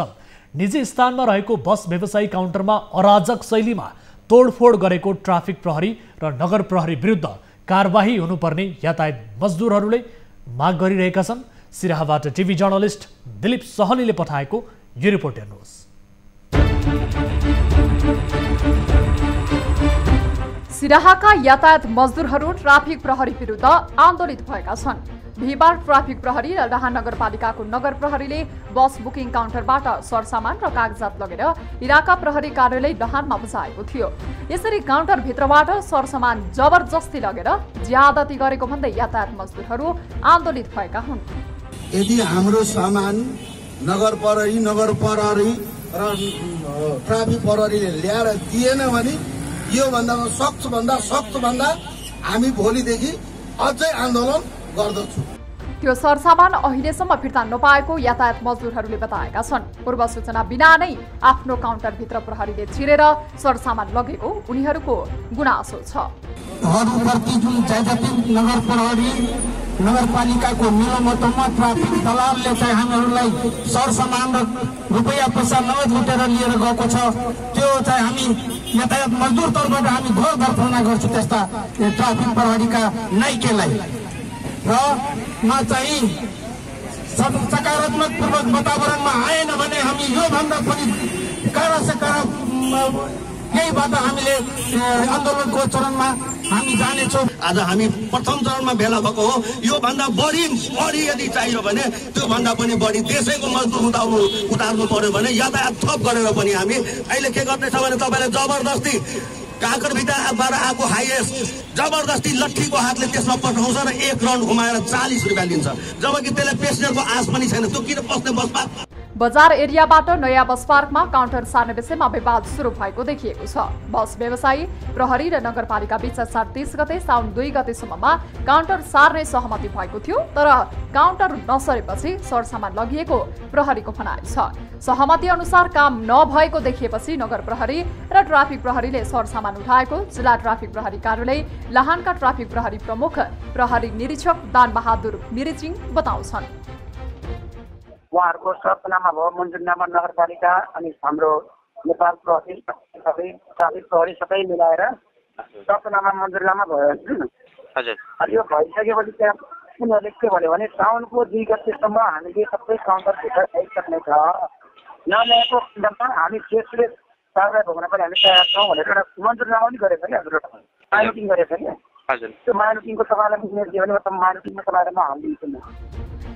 निजी स्थानमा रहेको बस व्यवसायी काउन्टरमा अराजक शैलीमा तोडफोड गरेको ट्राफिक प्रहरी र नगर प्रहरी विरुद्ध कारबाही हुनुपर्ने यातायात मजदुरहरूले माग गरिरहेका छन्। सिराहाबाट टिभी जर्नलिस्ट दिलीप सहनीले पठाएको यो रिपोर्ट हेर्नुहोस्। सिराहाका यातायात मजदुरहरू ट्राफिक प्रहरी विरुद्ध आन्दोलित भएका छन्। बिहिबार ट्राफिक प्रहरी र लाहान नगरपालिकाको नगर प्रहरीले बस बुकिङ काउन्टरबाट सरसामान र कागजात लगेर इलाका प्रहरी कार्यालय लाहानमा बुझाएको थियो। यसरी काउन्टरभित्रबाट सरसामान जबरजस्ती लगेर ज्यादती गरेको भन्दै यातायात मजदुरहरू आन्दोलित भएका हुन्। यदि हाम्रो सामान नगर प्रहरी र ट्राफिक प्रहरीले ल्याएर दिएन भने यो भन्दा हामी भोलिदेखि अझै आन्दोलन गर्दछु। त्यो सरसामान अहिलेसम्म फिर्ता नपाएको यातायात मजदुरहरूले बताएका छन्। पूर्व सूचना बिना नै आफ्नो काउन्टरभित्र प्रहरीले छिरेर सरसामान लगेको उनीहरूको गुनासो छ। नगर प्रहरी नगरपालिकाको मिलोमतोमा ट्राफिक दलालले चाहिँ हामीहरूलाई सरसामान र रुपैयाँ पैसा नगद लुटेर लिएर गएको छ। त्यो चाहिँ हामी यातायात मजदुर तर्फबाट हामी घोर दर्शना गर्छौँ त्यस्ता ट्राफिक प्रहरीका नाइकेलाई। र चाहिँ सकारात्मक पूर्वक वातावरणमा आएन भने हामी यो भन्दा पनि कडा से कडा यहीबाट हामीले आन्दोलनको चरणमा हामी जानेछौँ। आज हामी प्रथम चरणमा भेला भएको हो। योभन्दा बढी यदि चाहियो भने त्योभन्दा पनि बढी देशैको मजदुर उतार्नु पर्यो भने यातायात थप गरेर पनि हामी अहिले के गर्दैछ भने तपाईँले जबरजस्ती काँकरभित्रबाट आएको हाइएस्ट जबरजस्ती लट्ठीको हातले त्यसमा पठाउँछ र 1 राउन्ड घुमाएर 40 रुपियाँ लिन्छ, जबकि त्यसले पेसेन्जरको आश पनि छैन। त्यो किन पस्ने बस पार्क? बजार एरियाबाट नयाँ बस पार्कमा काउन्टर सार्ने विषयमा विवाद सुरु भएको देखिएको छ। बस व्यवसायी, प्रहरी र नगरपालिका बीच 30 गते साउन 2 गतेसम्ममा काउन्टर सार्ने सहमति भएको थियो, तर काउन्टर नसरेपछि सरसामान लगिएको प्रहरीको भनाइ छ। सहमति अनुसार काम नभएको देखिएपछि नगर प्रहरी र ट्राफिक प्रहरीले सरसामान उठाएको जिल्ला ट्राफिक प्रहरी कार्यालय लाहानका ट्राफिक प्रहरी प्रमुख प्रहरी निरीक्षक दानबहादुर मिरिचिङ बताउँछन्। उहाँहरूको सरसनामा भयो मन्जुरनामा नगरपालिका अनि हाम्रो नेपाल प्रहरी सबै ट्राफिक प्रहरी सबै मिलाएर सरसनामा मन्जुरनामा भयो हजुर। अनि यो भइसकेपछि त्यहाँ उनीहरूले के भन्यो भने साउनको 2 गतेसम्म हामीले सबै काउन्टर भित्र ल्याइसक्ने छ, नल्याएको खण्डमा हामी त्यसले कारबाही भोग्न पनि हामी तयार छौँ भनेर एउटा मन्जुरनामा पनि गरेको छ कि हजुर, माइटिङ गरेको छ कि हजुर। त्यो माइटिङको तपाईँलाई निर्णय दियो भने म माइटिङमा तपाईँलाई म हालिदिन्छु म।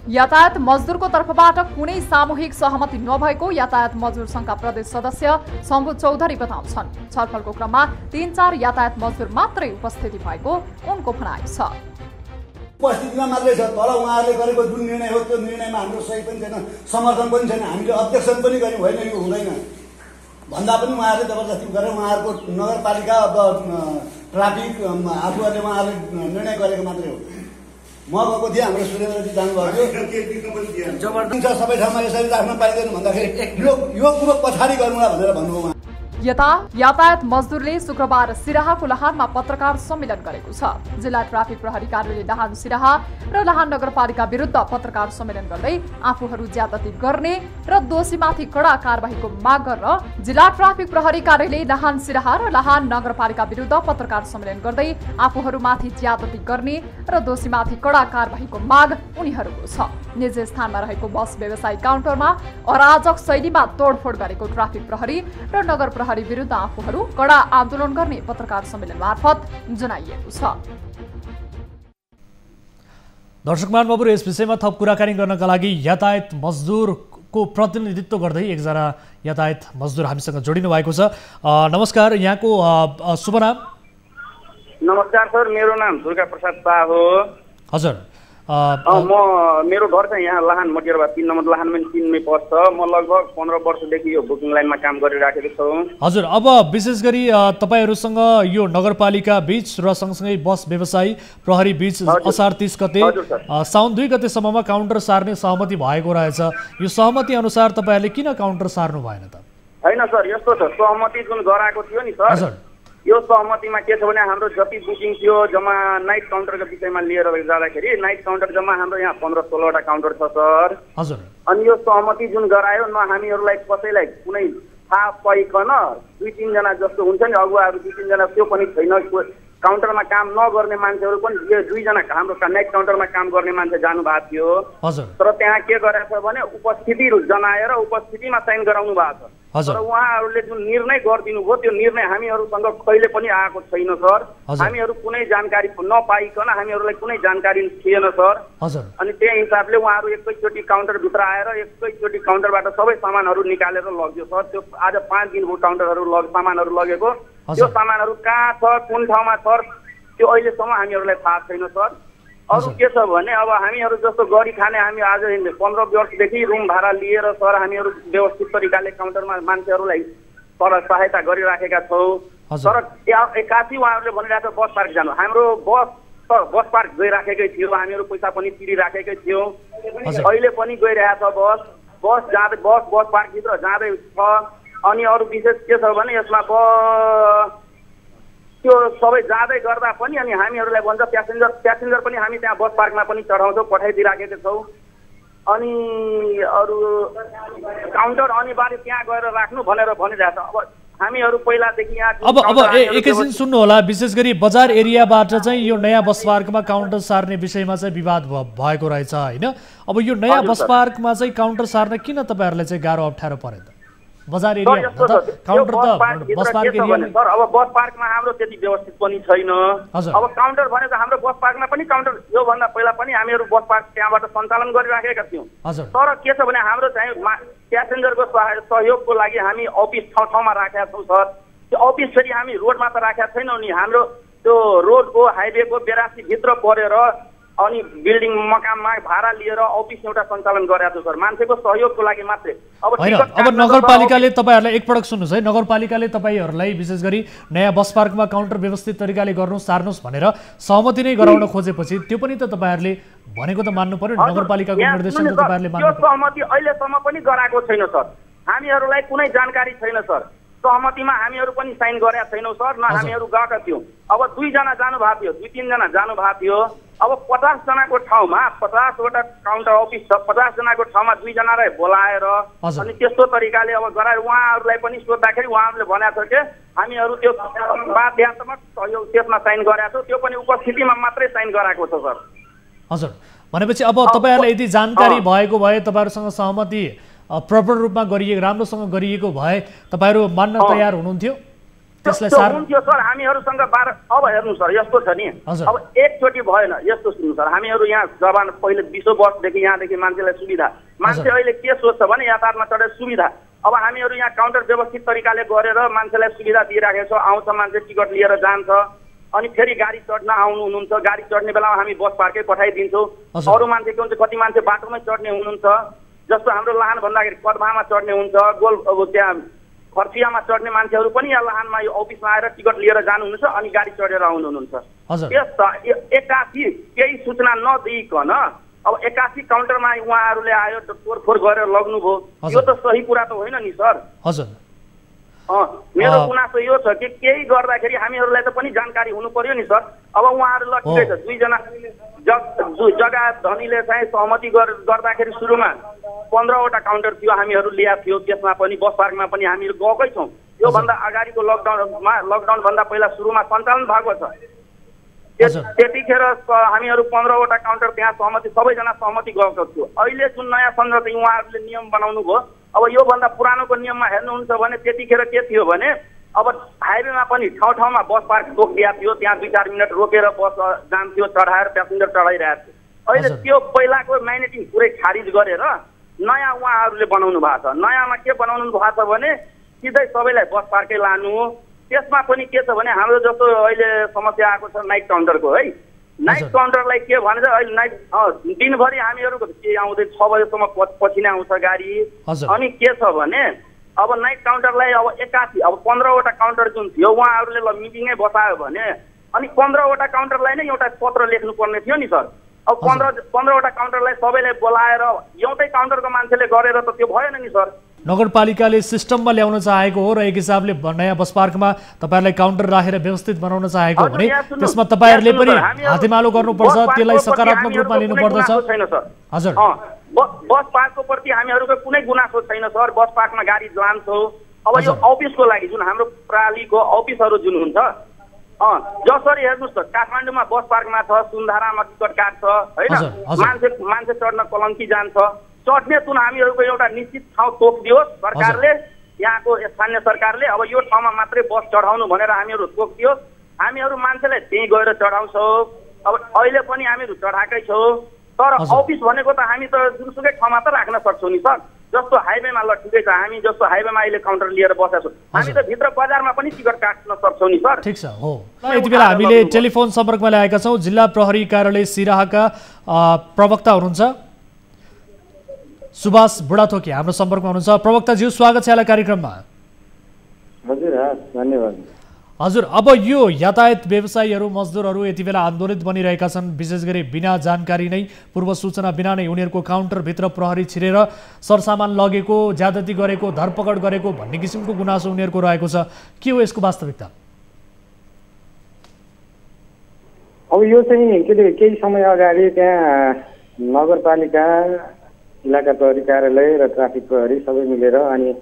यातायात मजदुरको तर्फबाट कुनै सामूहिक सहमति नभएको यातायात मजदुर संघका प्रदेश सदस्य शम्भु चौधरी बताउँछन्। छलफलको क्रममा 3-4 यातायात मजदुर मात्रै उपस्थिति भएको उनको भनाइ छ। उपस्थितिमा मात्रै छ, तर उहाँहरूले गरेको जुन निर्णय हो त्यो निर्णयमा हाम्रो सही पनि छैन, समर्थन पनि छैन। हामीले अब्जेक्सन पनि गर्यौँ, होइन यो हुँदैन भन्दा पनि उहाँहरूले जबरजस्ती गरेर उहाँहरूको नगरपालिका ट्राफिक आफूहरूले उहाँहरूले निर्णय गरेको मात्रै हो। म गएको थिएँ, हाम्रो सुरेन्द्रजी जानुभएको थियो, जबरजस्ती सबै ठाउँमा यसरी राख्न पाइँदैन भन्दाखेरि यो कुरो पछाडि गर्नुला भनेर भन्नुभयो। यता यातायात मजदुरले शुक्रबार सिराहाको लाहानमा पत्रकार सम्मेलन गरेको छ। जिल्ला ट्राफिक प्रहरी कार्यालय लाहान सिराहा र लाहान नगरपालिका विरुद्ध पत्रकार सम्मेलन गर्दै आफूहरू ज्यादती गर्ने र दोषीमाथि कडा कारबाहीको माग गरेर जिल्ला ट्राफिक प्रहरी कार्यालय लाहान सिराहा र लाहान नगरपालिका विरुद्ध पत्रकार सम्मेलन गर्दै आफूहरूमाथि ज्यादती गर्ने र दोषीमाथि कडा कारबाहीको माग उनीहरूको छ। निजी स्थानमा रहेको बस व्यवसायी काउन्टरमा अराजक शैलीमा तोडफोड गरेको ट्राफिक प्रहरी र नगर प्रहरी विरुद्ध आफूहरू कडा आन्दोलन गर्ने पत्रकार सम्मेलन मार्फत जनाइएको छ। दर्शक महानुभावहरु, यस विषयमा थप कुराकानी गर्नका लागि यातायात मजदुरको प्रतिनिधित्व गर्दै एकजना यातायात मजदुर हामीसँग जोडिनु भएको छ। नमस्कार, यहाँको शुभ नाम? नमस्कार सर, मेरो नाम दुर्गा प्रसाद शाह हो। हजुर, मेरो घर चाहिँ यहाँ लाहान मटियारवा 3 नम्बर लाहानमा 3 मै पर्छ। म लगभग 15 वर्षदेखि यो बुकिङ लाइनमा काम गरिराखेको छु। हजुर, अब विशेष गरी तपाईहरुसँग यो नगरपालिका बीच र सँगसँगै बस व्यवसायी प्रहरी बीच असार 30 गते साउन 2 गतेसम्ममा काउन्टर सार्ने सहमति भएको रहेछ। यो सहमति अनुसार तपाईहरुले किन काउन्टर सार्नु भएन त? हैन सर, यस्तो छ, सहमति जुन गराएको थियो नि सर, हजुर, यो सहमतिमा के छ भने हाम्रो जति बुकिङ थियो जम्मा नाइट काउन्टरको विषयमा लिएर जाँदाखेरि नाइट काउन्टर जम्मा हाम्रो यहाँ 15-16 वटा काउन्टर छ सर। हजुर, अनि यो सहमति जुन गरायो न हामीहरूलाई कसैलाई कुनै थाहा पाइकन 2-3 जना जस्तो हुन्छ नि अगुवाहरू 2-3 जना त्यो पनि छैन। काउन्टरमा काम नगर्ने मान्छेहरू पनि 2 जना हाम्रो नाइट काउन्टरमा काम गर्ने मान्छे जानु भएको थियो। तर त्यहाँ के गरेछ भने उपस्थिति जनाएर उपस्थितिमा साइन गराउनु भएको छ। तर उहाँहरूले जुन निर्णय गरिदिनु भयो त्यो निर्णय हामीहरूसँग कहिले पनि आएको छैन सर। हामीहरू कुनै जानकारी नपाइकन हामीहरूलाई कुनै जानकारी थिएन सर। अनि त्यही हिसाबले उहाँहरू एकैचोटि काउन्टरभित्र आएर एकैचोटि काउन्टरबाट सबै सामानहरू निकालेर लग्यो सर। त्यो आज 5 दिनको काउन्टरहरू सामानहरू लगेको, त्यो सामानहरू कहाँ छ, कुन ठाउँमा छ, त्यो अहिलेसम्म हामीहरूलाई थाहा छैन सर। अरू के छ भने अब हामीहरू जस्तो गरी खाने हामी आज 15 वर्षदेखि रुम भाडा लिएर सर हामीहरू व्यवस्थित तरिकाले काउन्टरमा मान्छेहरूलाई सहायता गरिराखेका छौँ। तर एक्कासी उहाँहरूले भनिरहेको बस पार्क जानु, हाम्रो बस पार्क गइराखेकै थियो, हामीहरू पैसा पनि तिरिराखेकै थियौँ, अहिले पनि गइरहेछ बस जाँदै बस पार्कभित्र जाँदै छ। अनि अरू विशेष के छ भने यसमा त्यो सबै जाँदै गर्दा पनि अनि हामीहरूलाई भन्छ प्यासेन्जर पनि हामी त्यहाँ बस पार्कमा पनि चढाउँछौँ, पठाइदिइराखेका छौँ। अनि अरू काउन्टर अनिवार्य त्यहाँ गएर राख्नु भनेर भनिरहेछ। अब हामीहरू पहिलादेखि यहाँ अब एकैछिन सुन्नु होला, विशेष गरी बजार एरियाबाट चाहिँ यो नयाँ बस पार्कमा काउन्टर सार्ने विषयमा चाहिँ विवाद भएको रहेछ होइन? अब यो नयाँ बस पार्कमा चाहिँ काउन्टर सार्न किन तपाईहरुलाई चाहिँ गाह्रो अप्ठ्यारो पर्यो त? बजार एरिया काउन्टर त बस पार्क एरिया सर अब बस पार्कमा हाम्रो त्यति व्यवस्थित पनि छैन अब काउन्टर भनेको हाम्रो बस पार्कमा पनि काउन्टर यो भन्दा पहिला पनि हामीहरू बस पार्क त्यहाँबाट सञ्चालन गरिराखेका थियौँ तर के छ भने हाम्रो चाहिँ प्यासेन्जरको सहयोगको लागि हामी अफिस ठाउँमा राखेका छौँ सर त्यो अफिस फेरि हामी रोडमा त राखेका छैनौँ नि हाम्रो त्यो रोडको हाइवेको 82 भित्र परेर अनि बिल्डिङ मकानमा भाडा लिएर अफिस एउटा सञ्चालन गरेको छु सर मान्छेको सहयोगको लागि मात्रै अब नगरपालिकाले तपाईहरुलाई एकपटक सुन्नुस् है नगरपालिकाले तपाईहरुलाई विशेष गरी नयाँ बस पार्कमा काउन्टर व्यवस्थित तरिकाले गर्नुस् सार्नुस् भनेर सहमति नै गराउन खोजेपछि त्यो पनि त तपाईहरुले भनेको त मान्नु पर्यो नगरपालिकाको निर्देशन त तपाईहरुले मान्नु पर्यो सहमति अहिलेसम्म पनि गराएको छैन सर हामीहरुलाई कुनै जानकारी छैन सर सहमतिमा हामीहरु पनि साइन गरेका छैनौं सर न हामीहरु गएका थियौं अब 2 जना जानु भएको थियो 2-3 जना जानु भएको थियो अब 50 जनाको ठाउँमा 50 वटा काउन्टर अफिस छ 50 जनाको ठाउँमा 2 जनालाई बोलाएर अनि त्यस्तो तरिकाले अब गराएर उहाँहरुलाई पनि सोध्दाखेरि उहाँहरुले भनेको छ के हामीहरु त्यो बाध्यात्मक सहयोग त्यसमा साइन गरेका छौं त्यो पनि उपस्थितिमा मात्रै साइन गराएको छ सर हजुर भनेपछि अब तपाईहरुलाई यदि जानकारी भएको भए तपाईहरुसँग सहमति प्रपर रूपमा गरिएको राम्रोसँग गरिएको भए तपाईहरु मान्न तयार हुनुहुन्थ्यो त्यसलाई सार हुन्थ्यो सर हामीहरुसँग अब हेर्नु सर यस्तो छ नि अब एकचोटी भएन यस्तो सुन्नु सर हामीहरु यहाँ जवान पहिले 20 वर्षदेखि यहाँदेखि मान्छेलाई सुविधा मान्छे अहिले के सोच्छ भने यातायातमा चढे सुविधा अब हामीहरु यहाँ काउन्टर व्यवस्थित तरिकाले गरेर मान्छेलाई सुविधा दिइराखेको छौं आउँछ मान्छे टिकट लिएर जान्छ अनि फेरि गाडी चढ्न आउनु हुनुहुन्छ गाडी चढ्ने बेलामा हामी बस पार्कै पठाइदिन्छौं अरु मान्छे के हुन्छ कति मान्छे बाटोमै चढ्ने हुनुहुन्छ जस्तो हाम्रो लाहान भन्दाखेरि कदमामा चढ्ने हुन्छ गोल अब त्यहाँ खर्चियामा चढ्ने मान्छेहरु पनि यहाँ लाहानमा यो अफिसमा आएर टिकट लिएर जानुहुन्छ अनि गाडी चढेर आउनुहुन्छ एकासी केही सूचना नदिइकन अब एकासी काउन्टरमा उहाँहरुले आयो तोडफोड गरेर लग्नुभयो यो त सही कुरा त होइन नि सर हजुर मेरो गुनासो यो छ कि केही गर्दाखेरि हामीहरुलाई त पनि जानकारी हुनु पर्यो नि सर अब उहाँहरु ल ठिकै छ 2 जना जग्गा धनीले चाहिँ सहमति गर्दाखेरि सुरुमा 15 वटा काउन्टर थियो हामीहरु ल्याएको थियो त्यसमा पनि बस पार्कमा पनि हामीहरु गएकै छौं यो भन्दा अगाडिको लकडाउन भन्दा पहिला सुरुमा सञ्चालन भएको छ त्यतिखेर हामीहरु 15 वटा काउन्टर त्यहाँ सहमति सबैजना सहमति गएको थियो अहिले जुन नयाँ संरचना उहाँहरुले नियम बनाउनु भयो अब यो भन्दा पुरानोको नियममा हेर्नुहुन्छ भने त्यतिखेर के थियो भने अब हाइवेमा पनि ठाउँमा बस पार्क तोकिया थियो त्यहाँ 2-4 मिनेट रोकेर बस जान्थ्यो चढाएर प्यासेन्जर चढाइरहेको थियो अहिले त्यो पहिलाको म्यानेटिङ पुरै खारिज गरेर नयाँ उहाँहरुले बनाउनु भएको छ नयाँमा के बनाउनु भएको छ भने सिधै सबैलाई बस पार्कै लानु त्यसमा पनि के छ भने हाम्रो जस्तो अहिले समस्या आएको छ नाइट काउन्टरको है नाइट काउन्टरलाई के भन्छ अहिले नाइट दिनभरि हामीहरुको के आउँदै 6 बजेसम्म पछि नै आउँछ गाडी अनि के छ भने अब नाइट काउन्टरलाई अब 81 अब 15 वटा काउन्टर जुन थियो उहाँहरुले ल मिटिङै बसायो भने अनि 15 वटा काउन्टरलाई नै एउटा पत्र लेख्नु पर्ने थियो नि सर अब 15 वटा काउन्टरलाई सबैलाई बोलाएर एउटै काउन्टरको मान्छेले गरेर त त्यो भएन नि सर नगरपालिकाले सिस्टममा ल्याउन चाहेको हो र एक हिसाबले नयाँ बस पार्कमा तपाईहरुलाई काउन्टर राखेर व्यवस्थित बनाउन चाहेको भने त्यसमा तपाईहरुले पनि हातेमालो गर्नुपर्छ त्यसलाई सकारात्मक रूपमा लिनु पर्दछ हजुर बस पार्कको प्रति हामीहरुको कुनै गुनासो छैन सर बस पार्कमा गाडी लान्छौं अब यो अफिसको लागि जुन हाम्रो प्रणालीको अफिसहरु जुन हुन्छ जसरी हेर्नुस् त काठमाडौँमा बस पार्कमा छ सुन्धारामा टिकट काट्छ हैन मान्छे चढ्न कलङ्की जान्छ चढ्ने जुन हामीहरुको एउटा निश्चित ठाउँ तोकिदियोस् सरकारले यहाँको स्थानीय सरकारले अब यो ठाउँमा मात्रै बस चढाउनु भनेर हामीहरु तोकिदियोस् हामीहरु मान्छेलाई त्यही गएर चढाउँछौं अब अहिले पनि हामीहरु चढाएकै छौं तर अफिस भनेको त हामी त जुनसुकै ठाउँमा त राख्न सक्छौं नि सर जस्तो हाइवेमा ल ठिकै छ हामी जस्तो हाइवेमा अहिले काउन्टर लिएर बसेका छौं हामी त भित्र बजारमा पनि टिकट काट्न सक्छौं नि सर ठीक छ हो यति बेला हामीले टेलिफोन सम्पर्कमा ल्याएका छौं जिल्ला प्रहरी कार्यालय सिराहाका प्रवक्ता हुनुहुन्छ सुभाष बुढाथोकी हाम्रो सम्पर्कमा हुनुहुन्छ प्रवक्ताज्यू स्वागत छ यहाँलाई कार्यक्रममा हजुर धन्यवाद हजुर अब यो यातायात व्यवसायीहरू मजदुरहरू यति बेला आन्दोलित बनिरहेका छन् विशेष गरी बिना जानकारी नै पूर्व सूचना बिना नै उनीहरूको काउन्टरभित्र प्रहरी छिरेर सरसामान लगेको ज्यादती गरेको धरपकड गरेको भन्ने किसिमको गुनासो उनीहरूको रहेको छ के हो यसको वास्तविकता अब यो चाहिँ केही समय अगाडि त्यहाँ नगरपालिका इलाका प्रहरी कार्यालय र ट्राफिक प्रहरी सबै मिलेर अनि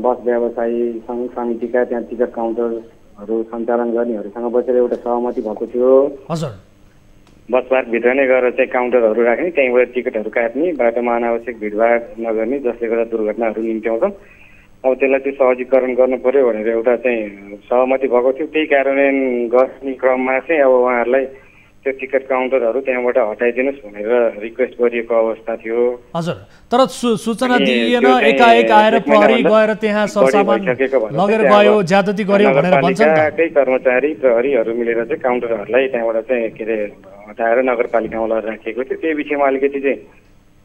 बस व्यवसायी संघ समितिका त्यहाँ टिकट काउन्टरहरू सञ्चालन गर्नेहरूसँग बसेर एउटा सहमति भएको थियो हजुर बस पार्कभित्र नै गएर चाहिँ काउन्टरहरू राख्ने, त्यहीँबाट टिकटहरू काट्ने, बाटोमा अनावश्यक भिडभाड नगर्ने, जसले गर्दा दुर्घटनाहरू निम्त्याउँछन्। अब त्यसलाई चाहिँ सहजीकरण गर्नु पर्यो भनेर एउटा चाहिँ सहमति भएको थियो। त्यही कार्यान्वयन गर्ने क्रममा चाहिँ अब उहाँहरूलाई त्यो टिकट काउन्टरहरू त्यहाँबाट हटाइदिनुहोस् भनेर रिक्वेस्ट गरिएको अवस्था थियो। हजुर, तर सूचना दिइएन, एकाएक आएर प्रहरी गएर त्यहाँ सरसामान लगेर गयो, ज्यादती गर्यो भनेर भन्छन्। नगरपालिकाकै कर्मचारी प्रहरीहरू मिलेर चाहिँ काउन्टरहरूलाई त्यहाँबाट चाहिँ के अरे हटाएर नगरपालिकामा लगेर राखिएको थियो। त्यो विषयमा अलिकति चाहिँ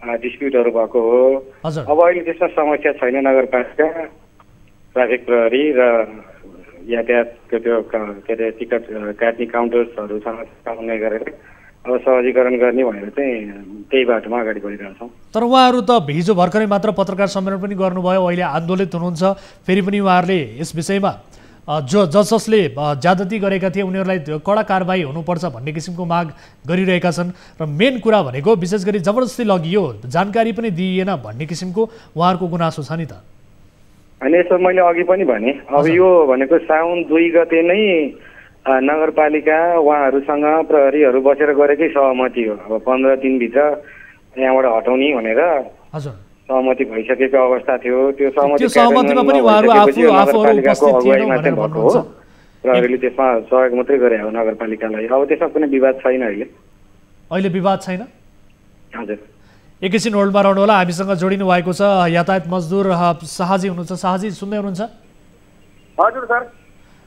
डिस्प्युटहरू भएको हो। अब अहिले त्यसमा समस्या छैन। नगरपालिका, ट्राफिक प्रहरी र यातायातको त्यो के अरे टिकट काट्ने काउन्टर्सहरूसँग समन्वय गरेर अब सहजीकरण गर्ने भनेर चाहिँ त्यही बाटोमा अगाडि बढिरहेछौँ। तर उहाँहरू त हिजो भर्खरै मात्र पत्रकार सम्मेलन पनि गर्नुभयो, अहिले आन्दोलित हुनुहुन्छ। फेरि पनि उहाँहरूले यस विषयमा जसले ज्यादती गरेका थिए उनीहरूलाई कडा कारबाही हुनुपर्छ भन्ने किसिमको माग गरिरहेका छन्। र मेन कुरा भनेको विशेष गरी जबरजस्ती लगियो, जानकारी पनि दिइएन भन्ने किसिमको उहाँहरूको गुनासो छ नि त। अनि यसो मैले अघि पनि भने, अब यो भनेको साउन 2 गते नै नगरपालिका उहाँहरूसँग प्रहरीहरू बसेर गरेकै सहमति हो। अब 15 दिनभित्र यहाँबाट हटाउने भनेर सहमति भइसकेको अवस्था थियो। त्यो सहमतिमा पनि उहाँहरू आफूहरू उपस्थित थिएन भनेर भन्नुहुन्छ। प्रहरीले त्यसमा सहयोग मात्रै गरे हो नगरपालिकालाई। अब त्यसमा कुनै विवाद छैन अहिले विवाद छैन। हजुर, एकैछिन होल्डमा रहनु होला। हामीसँग जोडिनु भएको छ यातायात मजदुर शाहजी हुनुहुन्छ। शाहजी सुन्दै हुनुहुन्छ? हजुर सर।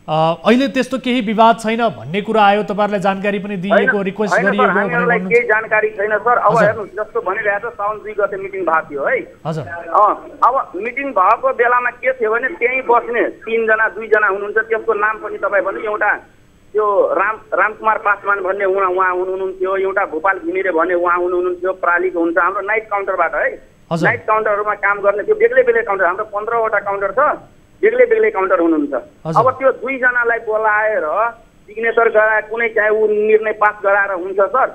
अहिले त्यस्तो केही विवाद छैन भन्ने कुरा आयो, तपाईहरुलाई जानकारी पनि दिएको, रिक्वेस्ट गरिएको भनेर हामीहरुलाई केही जानकारी छैन सर। अब हेर्नुस्, जस्तो भनिरहेको छ साउन 2 गते मिटिङ भएको थियो है। हजुर। अब मिटिङ भएको बेलामा के थियो भने त्यही बस्ने 3 जना 2 जना हुनुहुन्छ, त्यसको नाम पनि तपाई भन्नु। एउटा त्यो रामकुमार पासवान भन्ने उहाँ हुनुहुन्थ्यो, एउटा भोपाल घिमिरे भन्ने उहाँ हुनुहुन्थ्यो, प्रालीको हुन्छ, हाम्रो नाइट काउन्टरबाट है। नाइट काउन्टरहरुमा काम गर्ने त्यो बेग्लै बेग्लै काउन्टर, हाम्रो 15 वटा काउन्टर छ, बेग्लै बेग्लै काउन्टर हुनुहुन्छ। अब त्यो 2 जनालाई बोलाएर सिग्नेचर गराए कुनै चाहे उ निर्णय पास गराएर हुन्छ सर।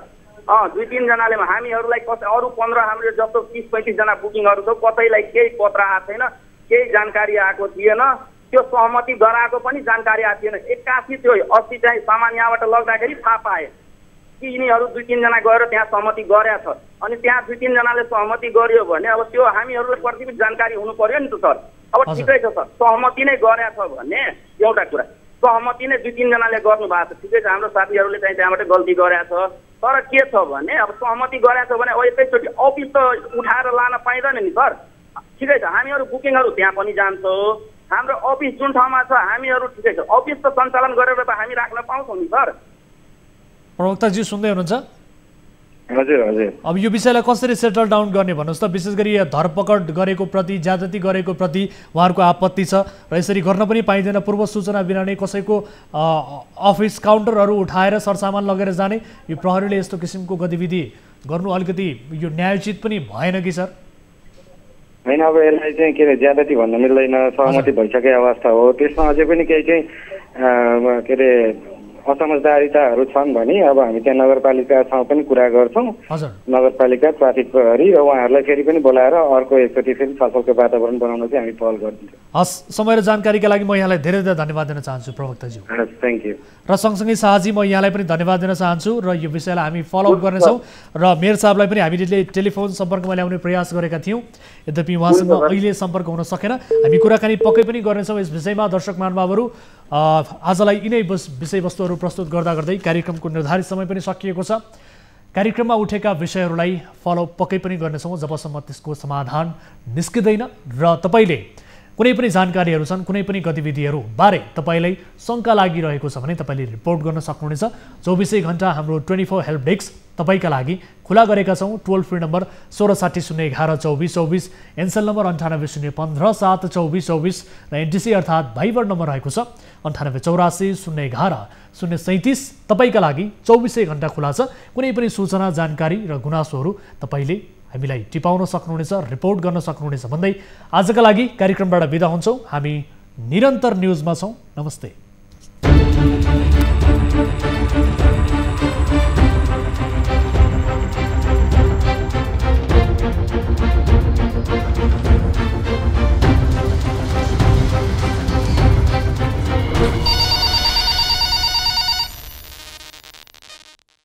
2-3 जनाले हामीहरुलाई अरु 15 हामीले जस्तो 30-35 जना बुकिङहरु छ, कसैलाई केही पत्र आएको छैन, केही जानकारी आएको थिएन। त्यो सहमति गराएको पनि जानकारी आएको थिएन। 81 त्यो 80 चाहिँ सामान यहाँबाट लग्दाखेरि थाहा पाए कि यिनीहरू 2-3 जना गएर त्यहाँ सहमति गरेका छ। अनि त्यहाँ 2-3 जनाले सहमति गर्यो भने अब त्यो हामीहरूलाई प्रति पनि जानकारी हुनु पर्यो नि त सर। अब ठिकै छ सर, सहमति नै गरेको छ भने एउटा कुरा, सहमति नै 2-3 जनाले गर्नु भएको छ, ठिकै छ। हाम्रो साथीहरूले चाहिँ त्यहाँबाट गल्ती गरेको छ। तर के छ भने अब सहमति गरेको छ भने अब एकैचोटि अफिस त उठाएर लान पाइँदैन नि सर। ठिकै छ, हामीहरू बुकिङहरू त्यहाँ पनि जान्छौँ। हाम्रो अफिस जुन ठाउँमा छ हामीहरू ठिकै छ, अफिस त सञ्चालन गरेर त हामी राख्न पाउँछौँ नि सर। प्रवक्ताजी सुन्दै हुनुहुन्छ? हजुर हजुर। अब यो विषयलाई कसरी सेटल डाउन गर्ने भन्नुहोस् त। विशेष गरी धरपकड गरेको प्रति, ज्यादती गरेको प्रति उहाँहरूको आपत्ति छ र यसरी गर्न पनि पाइँदैन। पूर्व सूचना बिना नै कसैको अफिस काउन्टरहरू उठाएर सरसामान लगेर जाने, यो प्रहरीले यस्तो किसिमको गतिविधि गर्नु अलिकति यो न्यायोचित पनि भएन कि सर? होइन, अब यसलाई चाहिँ के अरे ज्यादती भन्न मिल्दैन, सहमति भइसकेको अवस्था हो। त्यसमा अझै पनि केही चाहिँ के अरे असमझदारीताहरू छन् भने अब हामी त्यहाँ नगरपालिकासँग पनि कुरा गर्छौँ। नगरपालिका, ट्राफिक प्रहरी र उहाँहरूलाई फेरि पनि बोलाएर अर्को एकचोटि फेरि छलफलको वातावरण बनाउन चाहिँ हामी पहल गरिदिन्छौँ। हस्, समय र जानकारीका लागि म यहाँलाई धेरै धेरै धन्यवाद दिन चाहन्छु प्रवक्ताज्यू। Thank you. र सँगसँगै शाहजी म यहाँलाई पनि धन्यवाद दिन चाहन्छु र यो विषयलाई हामी फलोअप गर्नेछौँ र मेयर साहबलाई पनि हामीले टेलिफोन सम्पर्कमा ल्याउने प्रयास गरेका थियौँ, यद्यपि उहाँसँग अहिले सम्पर्क हुन सकेन। हामी कुराकानी पक्कै पनि गर्नेछौँ यस विषयमा। दर्शक महानुभावहरू, आजलाई यिनै विषयवस्तुहरू प्रस्तुत गर्दा गर्दै कार्यक्रमको निर्धारित समय पनि सकिएको छ। कार्यक्रममा उठेका विषयहरूलाई फलोअप पक्कै पनि गर्नेछौँ जबसम्म त्यसको समाधान निस्किँदैन र तपाईँले कुनै पनि जानकारीहरू छन्, कुनै पनि गतिविधिहरू बारे तपाईँलाई शङ्का लागिरहेको छ भने तपाईँले रिपोर्ट गर्न सक्नुहुनेछ। 24 घण्टा हाम्रो 24 हेल्प डेस्क तपाईँका लागि खुला गरेका छौँ। टोल फ्री नम्बर 1660 011 2424, एनसेल नम्बर 9801 72424 र एनटिसी अर्थात् भाइबर नम्बर रहेको छ 9884 011 037। तपाईँका लागि 24 घण्टा खुला छ। कुनै पनि सूचना, जानकारी र गुनासोहरू तपाईँले हामीलाई टिपाउन सक्नुहुनेछ, रिपोर्ट गर्न सक्नुहुनेछ भन्दै आजका लागि कार्यक्रमबाट बिदा हुन्छौँ। हामी निरन्तर न्युजमा छौँ। नमस्ते।